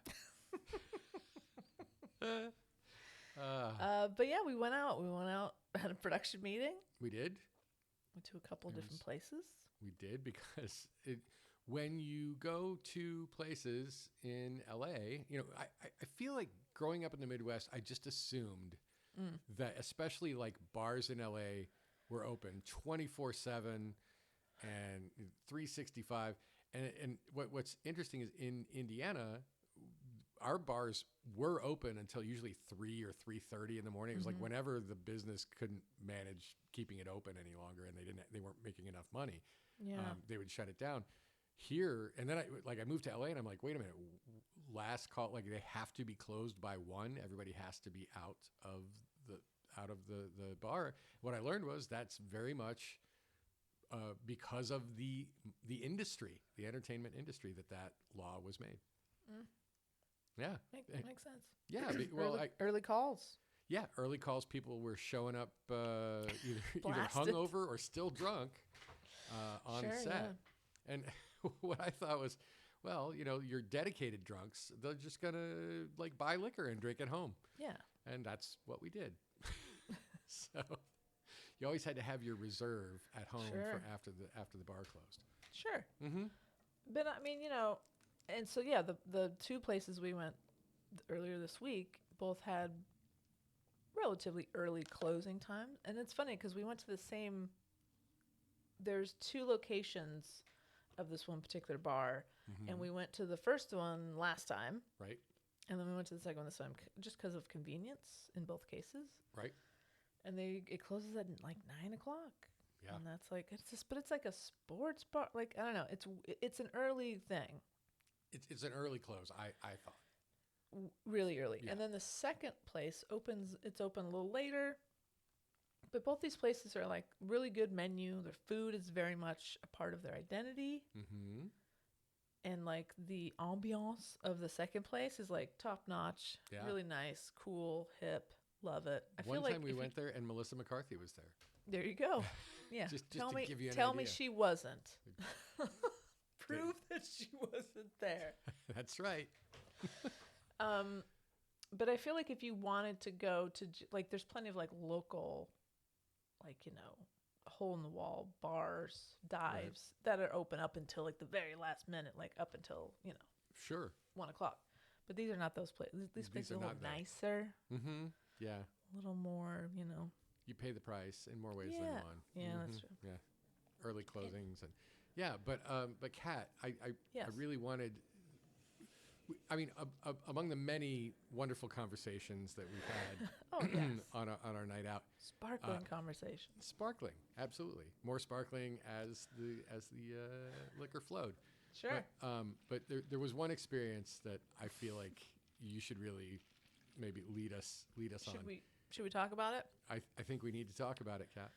But yeah, we went out. We went out, had a production meeting. We did. Went to a couple of It different was- places. We did because when you go to places in LA, I feel like growing up in the Midwest, I just assumed that especially like bars in LA were open 24/7 and 365. And what's interesting is in Indiana, our bars were open until usually 3 or 3:30 in the morning. It was like whenever the business couldn't manage keeping it open any longer and they weren't making enough money. Yeah. They would shut it down here. And then I moved to LA and I'm like, wait a minute, last call, like they have to be closed by 1. Everybody has to be out of the bar. What I learned was that's very much because of the industry, the entertainment industry, that law was made. Yeah. Makes sense. Yeah. Well, early calls. yeah, early calls, people were showing up either Blasted. hungover or still drunk on Sure, set. And what I thought was, well, you're dedicated drunks. They're just going to like buy liquor and drink at home. Yeah. And that's what we did. So you always had to have your reserve at home Sure. for after the bar closed. Sure. Mm-hmm. But I mean, and so yeah, the two places we went earlier this week both had relatively early closing times, and it's funny because we went to the same. There's 2 locations of this one particular bar, and we went to the first one last time, Right. and then we went to the second one this time just because of convenience in both cases. Right. And it closes at like 9:00. Yeah. And that's like but it's like a sports bar. Like I don't know. It's an early thing. It's an early close, I thought. Really early. Yeah. And then the second place it's open a little later. But both these places are like really good menu. Their food is very much a part of their identity. Mm-hmm. And like the ambiance of the second place is like top notch, Yeah. really nice, cool, hip, love it. I One feel like time we if went there and Melissa McCarthy was there. there you go. Yeah. Just tell to me, give you an tell me idea. she wasn't. Prove that she wasn't there. That's right. But I feel like if you wanted to go to like, there's plenty of like local, like hole in the wall bars, dives that are open up until like the very last minute, like up until Sure. 1:00. But these are not those places. These places are are a little not that. nicer, Mm-hmm. Yeah. a little more, You pay the price in more ways than Yeah. one. Yeah, that's Mhm. true. Yeah. Early closings and yeah, but Kat, I Yes. really wanted. I mean, among the many wonderful conversations that we've had Oh yes, on our night out, sparkling conversation. sparkling, absolutely more sparkling as the liquor flowed. Sure. But there was one experience that I feel like you should really maybe lead us on. Should we talk about it? I think we need to talk about it, Kat.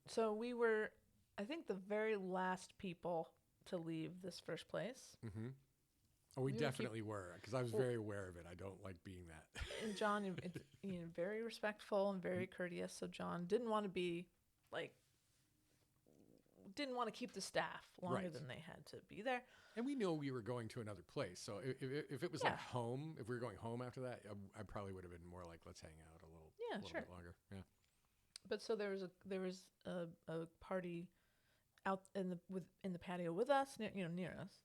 So we were, I think, the very last people to leave this first place. Mm-hmm. Oh, we We would definitely were, because I was Well- very aware of it. I don't like being that. And John, very respectful and very courteous. So John didn't want to be like, didn't want to keep the staff longer Right. than they had to be there. And we knew we were going to another place. So if it was like Yeah. home, if we were going home after that, I probably would have been more like, let's hang out a little, Yeah, little sure. bit longer. Yeah. But so there was a party out in the patio with us, near us.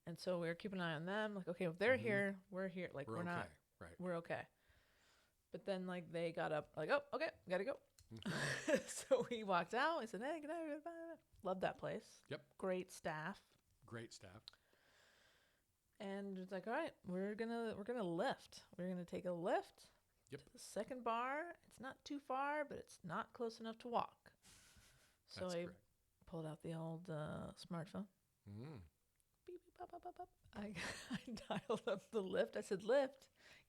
And so we were keeping an eye on them. Like, okay, if they're here, we're here. Like, we're okay. not, Right. we're okay. But then, like, they got up, like, oh, okay, gotta go. So we walked out. We said, hey, good night. Bye. Love that place. Yep. Great staff. Great staff. And it's like, all right, we're gonna lift. We're gonna take a lift Yep. to the second bar. It's not too far, but it's not close enough to walk. So That's I correct. pulled out the old smartphone. Mm. beep, beep, bop, bop, bop, bop. I dialed up the Lyft. I said, Lyft,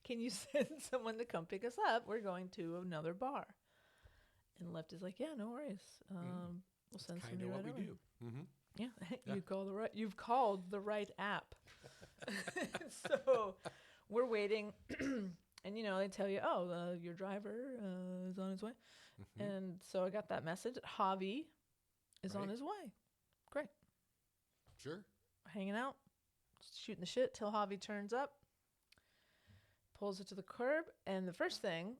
can you send someone to come pick us up? We're going to another bar. And Lyft is like, yeah, no worries. We'll send Kind somebody of right what we over. do. Mm-hmm. Yeah, Yeah. you've called the right app. So we're waiting, and they tell you, oh, your driver is on his way. Mm-hmm. And so I got that message. Javi is on Right. his way. Great. Sure. Hanging out, shooting the shit till Javi turns up, pulls it to the curb, and the first thing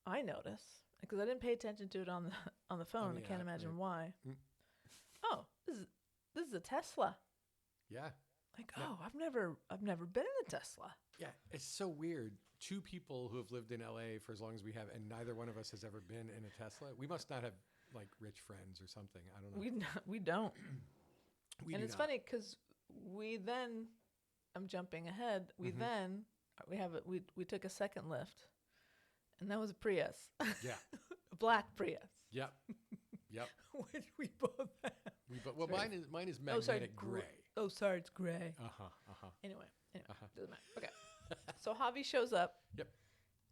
I notice, because I didn't pay attention to it on the phone, the I can't app, imagine right. why. Mm. Oh, this is a Tesla. Yeah. Like, Yeah. oh, I've never been in a Tesla. Yeah. It's so weird. Two people who have lived in LA for as long as we have, and neither one of us has ever been in a Tesla. We must not have like rich friends or something. I don't know. We don't. We And do it's not. funny because I'm jumping ahead. Mhm. We took a second lift, and that was a Prius, Yeah. a black Prius, Yep. Yep. which we both have. Well, Sorry. mine is Oh, sorry, magnetic gray. Oh, sorry, it's gray. Uh-huh. Anyway, Uh-huh. doesn't matter. Okay, so Javi shows up. Yep.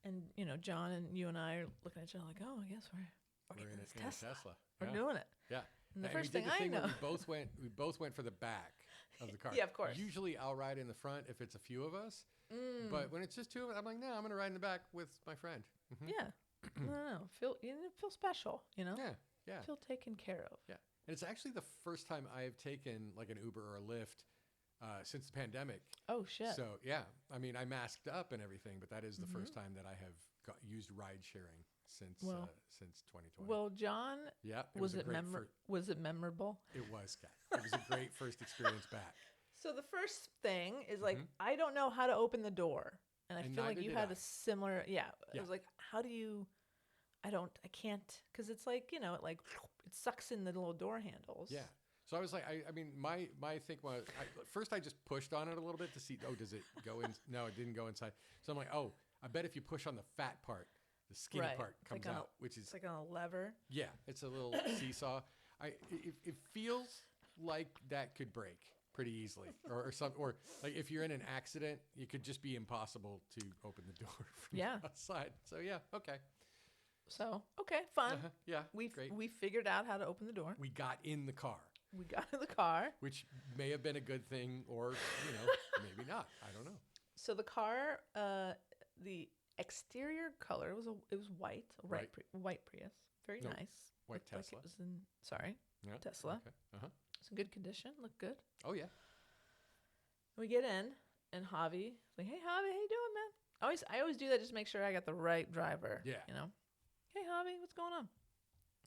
And John and you and I are looking at each other like, oh, I guess we're We're getting in this a Tesla. Yeah. We're doing it. Yeah. And the And first we did thing the I thing where know, we both went for the back of the car. Yeah, of course. Usually I'll ride in the front if it's a few of us. But when it's just two of us, I'm like, no, I'm going to ride in the back with my friend. Mhm. yeah, no, feel special, Yeah. Yeah. feel taken care of. Yeah. And it's actually the first time I have taken like an Uber or a Lyft since the pandemic. Oh shit. So yeah, I mean, I masked up and everything, but that is the first time that I have used ride sharing since 2020. Well, John, Yeah, was a it great was it memorable? It was, Kat. It was a great first experience back. So the first thing is like, I don't know how to open the door, and I And feel like neither you did had I. a similar. Yeah, Yeah. it was like, how do you? I can't, because it's like it sucks in the little door handles. Yeah. So I was like, I mean, my thing was, first I just pushed on it a little bit to see, does it go in? No, it didn't go inside. So I'm like, I bet if you push on the fat part, the skinny Right. part It's comes like out, which is, It's like on a lever. yeah, it's a little seesaw. It feels like that could break pretty easily, or like if you're in an accident, it could just be impossible to open the door from Yeah. the outside. So yeah, okay. So okay, fun. Yeah, great. We figured out how to open the door. We got in the car, We got in the car. which may have been a good thing, or maybe not. I don't know. So the car, the exterior color was white, Right. White Prius, very No, nice. white Looked like Tesla. it was in Yeah. Tesla. Okay. Uh-huh. It's in good condition. Looked good. Oh yeah. We get in, and Javi is like, "Hey, Javi, how you doing, man?" I always do that just to make sure I got the right driver. Yeah. Hey, Javi, what's going on?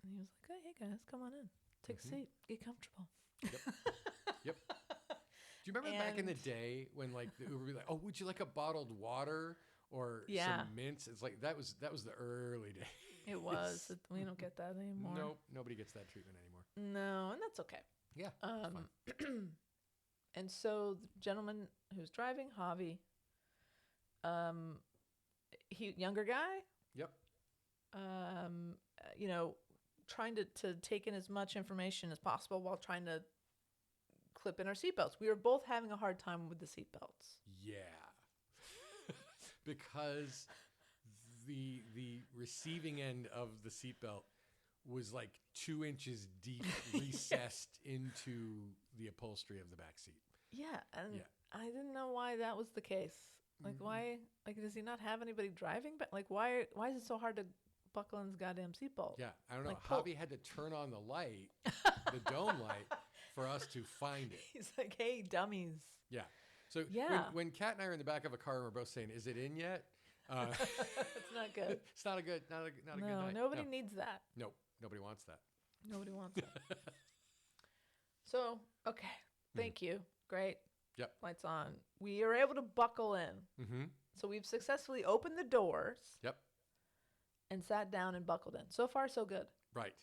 And he was like, "Hey guys, come on in, take a seat, get comfortable." Yep. Do you remember back in the And- day when like the Uber would be like, "Oh, would you like a bottled water or Yeah. some mints?" It's like that was the early days. It was. We don't get that anymore. Nope, nobody gets that treatment anymore. No, and that's okay. Yeah. it's fine. And so the gentleman who's driving, Javi, younger guy, Yep. trying to take in as much information as possible while trying to clip in our seatbelts. We were both having a hard time with the seatbelts. Yeah. Because the receiving end of the seatbelt was like 2 inches deep, recessed into the upholstery of the back seat. Yeah, and Yeah. I didn't know why that was the case. Like, why? Like, does he not have anybody driving? But like, why is it so hard to buckle in his goddamn seatbelt? Yeah, I don't know. Like, pull- Javi had to turn on the light, the dome light, for us to find it. He's like, "Hey, dummies." Yeah. So Yeah. when Kat and I are in the back of a car and we're both saying, "Is it in yet?" It's not good. It's not a good good No, night. nobody No. needs that. Nope, nobody wants that. Nobody wants it. So, okay. Thank you. Great. Yep. Lights on. We are able to buckle in. Mm-hmm. So we've successfully opened the doors Yep. and sat down and buckled in. So far, so good. Right.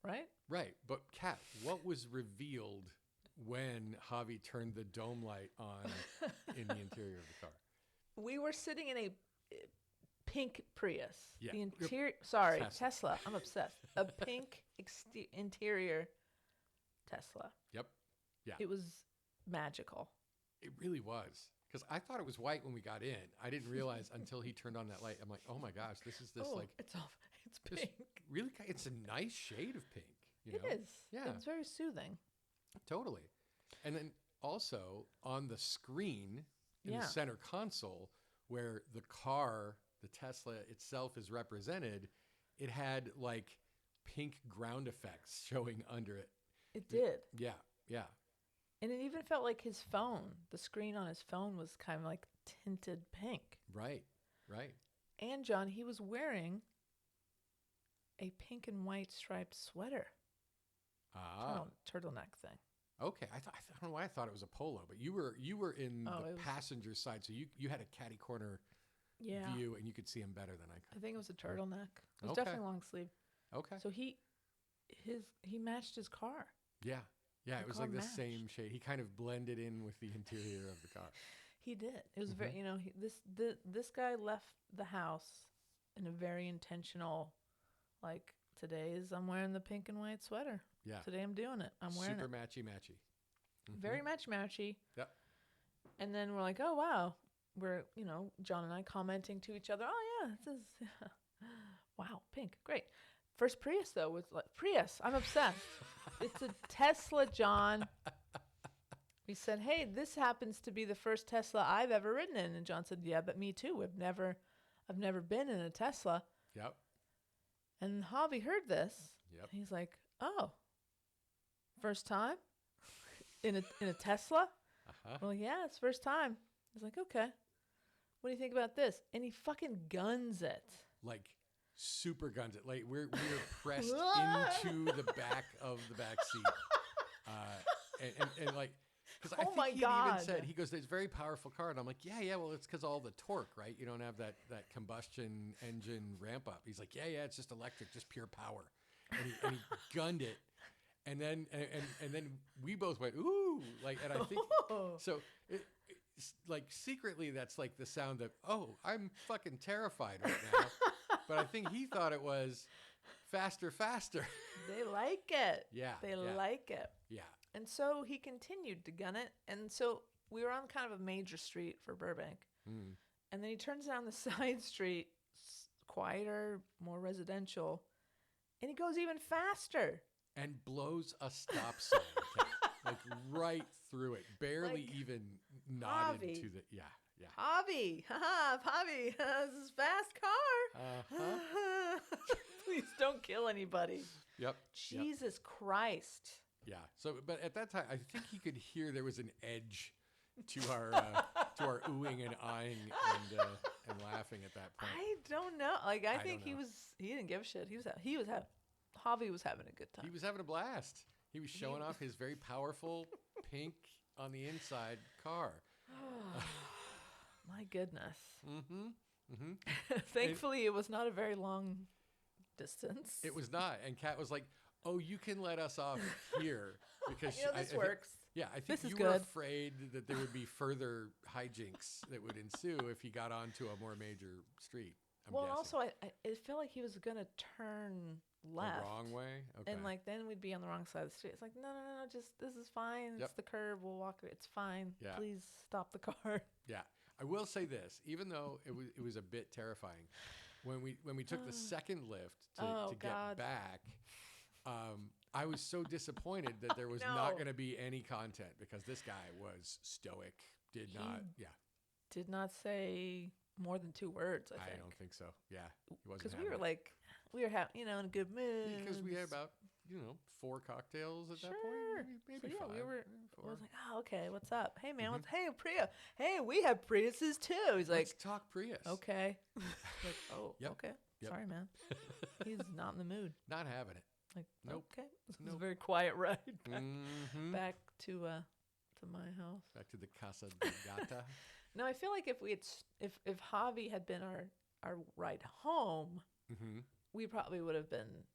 Right? Right. But Kat, what was revealed when Javi turned the dome light on in the interior of the car? We were sitting in a pink Prius. Yeah. The interior. Sorry, Tesla. Tesla. I'm obsessed. A pink interior Tesla. Yep. Yeah. It was magical. It really was. Because I thought it was white when we got in. I didn't realize until he turned on that light. I'm like, oh my gosh, this is this like it's this pink. really. It's a nice shade of pink. You It know? is. Yeah. It's very soothing. Totally. And then also on the screen in Yeah. the center console, where the car, the Tesla itself, is represented, it had like pink ground effects showing under it. It did. Yeah. Yeah. And it even felt like his phone, the screen on his phone was kind of like tinted pink. Right. Right. And John, he was wearing a pink and white striped sweater. Ah. Turtleneck thing. Okay. I don't know why I thought it was a polo, but you were in Oh, the it was- passenger side, so you had a catty corner Yeah. view, and you could see him better than I I could. think it was a turtleneck. It was Okay. definitely long sleeve. Okay. So he matched his car. Yeah. Yeah. The It was car like the matched. same shade. He kind of blended in with the interior of the car. He did. It was Mm-hmm. very, this guy left the house in a very intentional, like, I'm wearing the pink and white sweater. Yeah. Today I'm doing it. I'm wearing Super it. matchy. Mhm. Very matchy. Yep. And then we're like, oh, wow. We're, John and I commenting to each other. Oh, yeah, this is, wow, pink. Great. First Prius, though, was like, Prius. I'm obsessed. It's a Tesla, John. We said, hey, this happens to be the first Tesla I've ever ridden in. And John said, yeah, but me too. I've never been in a Tesla. Yep. And Javi heard this. Yep. And he's like, oh, first time in a Tesla? Uh-huh. Well, yeah, it's first time. He's like, okay. What do you think about this? And he fucking guns it. Like super guns it. Like we're pressed into the back of the back seat. And like, because I Oh think my he God. even said, he goes, it's a very powerful car. And I'm like, yeah, well, it's because all the torque, right? You don't have that combustion engine ramp up. He's like, yeah, it's just electric, just pure power. And he gunned it. And then we both went, ooh, like, and I think, so it's like secretly that's like the sound of, oh, I'm fucking terrified right now. But I think he thought it was faster. They like it. Yeah. They yeah, like it. Yeah. And so he continued to gun it. And so we were on kind of a major street for Burbank. Mm. And then he turns down the side street, quieter, more residential. And he goes even faster. And blows a stop sign. Okay? Like right through it. Barely Like, even nodded Javi. to the, yeah. Javi, Javi, this is a fast car. Uh-huh. Please don't kill anybody. Yep. Jesus Christ. Yeah. So, but at that time, I think he could hear there was an edge to our oohing and eyeing and laughing at that point. I don't know. Like I think don't know. he didn't give a shit. Javi was having a good time. He was having a blast. He was showing off his very powerful pink on the inside car. My goodness. Mm-hmm. Mm-hmm. Thankfully, it was not a very long distance. It was not. And Kat was like, "Oh, you can let us off here because this works. Yeah, I think This is you were good. afraid that there would be further hijinks that would ensue if he got onto a more major street. I'm Well, guessing. also, it felt like he was gonna turn left. The wrong way. Okay. And like then we'd be on the wrong side of the street. It's like no, just this is fine. Yep. It's the curb. We'll walk. It's fine. Yeah. Please stop the car. Yeah, I will say this: even though it was a bit terrifying, when we took the second lift to get God. back, I was so disappointed that there was No. not going to be any content because this guy was stoic. Did not say more than 2 words. I think. don't think so. Yeah, he wasn't Because having we were it. like, we were in a good mood. Because we had about 4 cocktails at that Sure. point, maybe So, yeah, 5. we were. I 4. was like, oh, okay, what's up? Hey, man, Mhm. hey, Priya. Hey, we have Priuses too. He's like, Let's talk Prius. okay. Like, oh, Yep. okay. Yep. Sorry, man. He's not in the mood. Not having it. Like, Nope. okay. It was Nope. a very quiet ride back, Mhm. back to my house. Back to the Casa de Gata. No, I feel like if we had, if Javi had been our ride home, Mm-hmm. we probably would have been,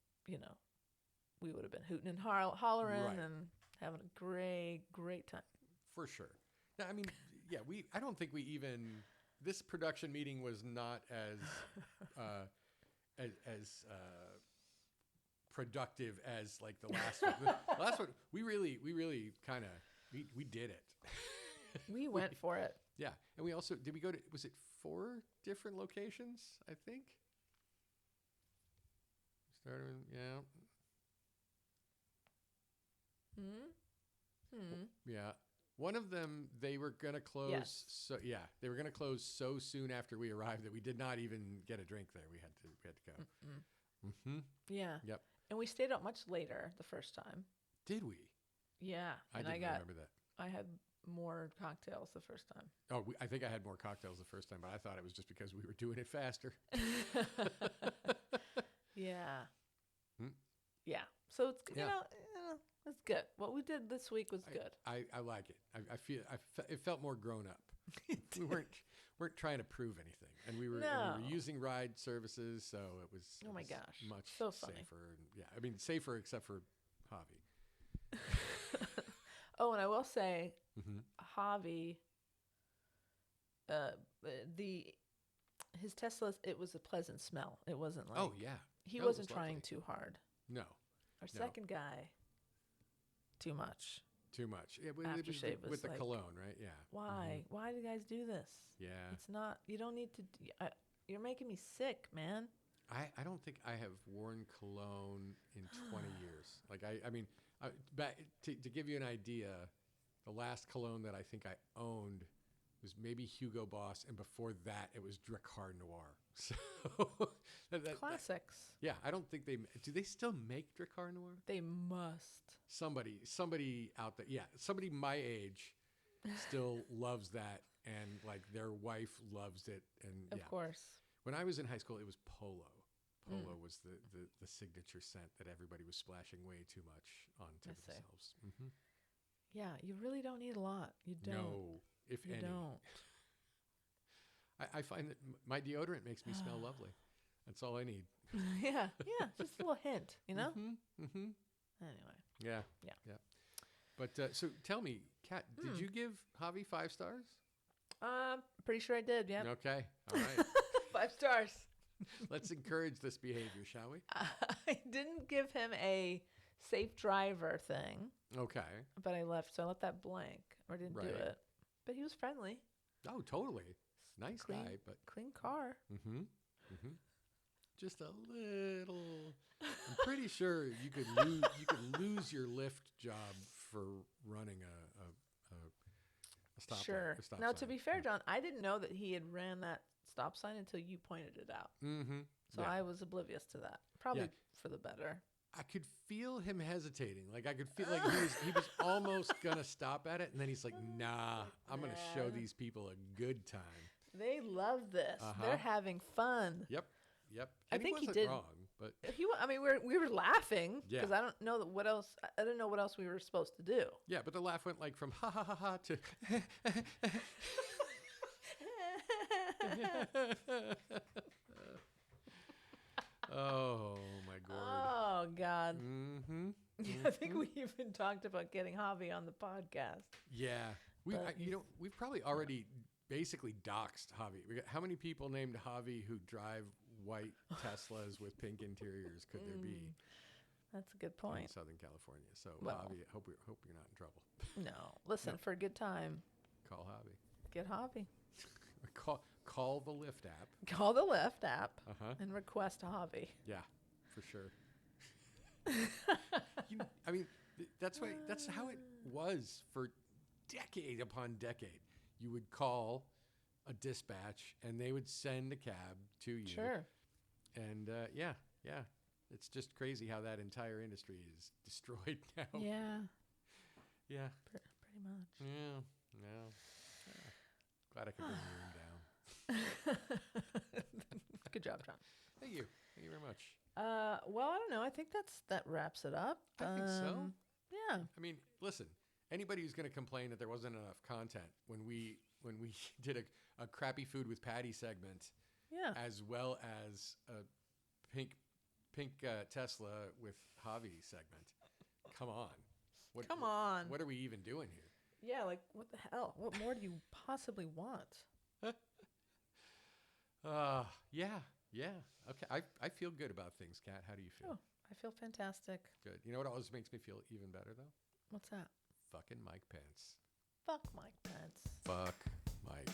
we would have been hooting and hollering Right. and having a great time. For sure. Now, I mean, yeah, I don't think we even, this production meeting was not as productive as like the last one. The last one, we really kind of We did it. We went for it. Yeah, and we also did. We go to, was it 4 different locations? I think. Started, yeah, yeah. One of them, they were gonna close. Yes. So yeah, they were gonna close so soon after we arrived that we did not even get a drink there. We had to go. Mm-hmm. Yeah. Yep. And we stayed up much later the first time. Did we? Yeah. I And didn't remember that. I had more cocktails the first time. Oh, I think I had more cocktails the first time, but I thought it was just because we were doing it faster. Yeah. Hmm. Yeah. So it's Yeah. it's good. What we did this week was good. I like it. I feel it felt more grown up. We weren't trying to prove anything, and we were using ride services, so it was. Oh my was gosh, much so funny. safer. And, yeah, I mean safer except for Javi. Oh, and I will say, Mm-hmm. Javi, his Tesla, it was a pleasant smell. It wasn't like Oh yeah, he No, it wasn't was trying lovely. too hard. No, Our No. second guy, too much. too much. It was Aftershave was with the like, cologne, right? Yeah. Why? Why do you guys do this? Yeah. It's not. You don't need to. You're making me sick, man. I don't think I have worn cologne in 20 years. Like I mean, back to give you an idea, the last cologne that I think I owned was maybe Hugo Boss, and before that it was Drakkar Noir. So Classics. yeah, I don't think do they still make Drakkar Noir? They must. Somebody out there, yeah, somebody my age still loves that, and like their wife loves it, and Of yeah. course. When I was in high school, it was Polo. Polo was the signature scent that everybody was splashing way too much onto I see. themselves. Mm-hmm. Yeah, you really don't need a lot. You don't. No, if You any. don't. I find that my deodorant makes me smell lovely. That's all I need. Yeah, just a little hint, you know? Mm-hmm. Mm-hmm. Anyway. Yeah. Yeah. Yeah. But so tell me, Kat, did you give Javi 5 stars? Pretty sure I did, yeah. Okay. All right. 5 stars. Let's encourage this behavior, shall we? I didn't give him a safe driver thing, Okay. but I left that blank, or didn't do Right. it. But he was friendly. Oh, totally. Nice Clean. guy, but Clean car. mm-hmm. Mm-hmm. Just a little. I'm pretty sure you could lose your Lyft job for running a stop. Sure. A stop Now, sign. to be fair, John, I didn't know that he had ran that stop sign until you pointed it out. Mm-hmm. So I was oblivious to that. Probably for the better. I could feel him hesitating. Like I could feel like he was almost gonna stop at it, and then he's like, "Nah, I'm gonna show Nah. these people a good time." They love this. Uh-huh. They're having fun. Yep. I And think he wasn't did- wrong, but I mean, we were laughing Yeah. because I don't know what else. I didn't know what else we were supposed to do. yeah, but the laugh went like from ha ha ha ha to. Oh my god. Oh God! Mm-hmm. I think we even talked about getting Javi on the podcast. Yeah, But we've probably already basically doxed Javi. We got, how many people named Javi who drive white Teslas with pink interiors could there be That's a good in point. Southern California? So Well. Javi, hope you're not in trouble. No, listen, No. for a good time, Call Javi. get Javi. Call the Lyft app. Call the Lyft app Uh-huh. and request Javi. Yeah, for sure. I mean, that's how it was for decade upon decade. You would call a dispatch, and they would send a cab to you. Sure. And yeah, it's just crazy how that entire industry is destroyed now. Yeah, Yeah. pretty much. Yeah. Yeah. Glad I could bring the room down. Good job, John. Thank you. Thank you very much. Well, I don't know. I think that wraps it up. I think so. Yeah. I mean, listen. Anybody who's going to complain that there wasn't enough content when we did a crappy food with Patty segment, Yeah. as well as a pink Tesla with Javi segment. Come on. Come on. What are we even doing here? Yeah, like what the hell? What more do you possibly want? Yeah. Okay. I feel good about things, Kat. How do you feel? Oh, I feel fantastic. Good. You know what always makes me feel even better though? What's that? fucking Mike Pence. Fuck Mike Pence. Fuck Mike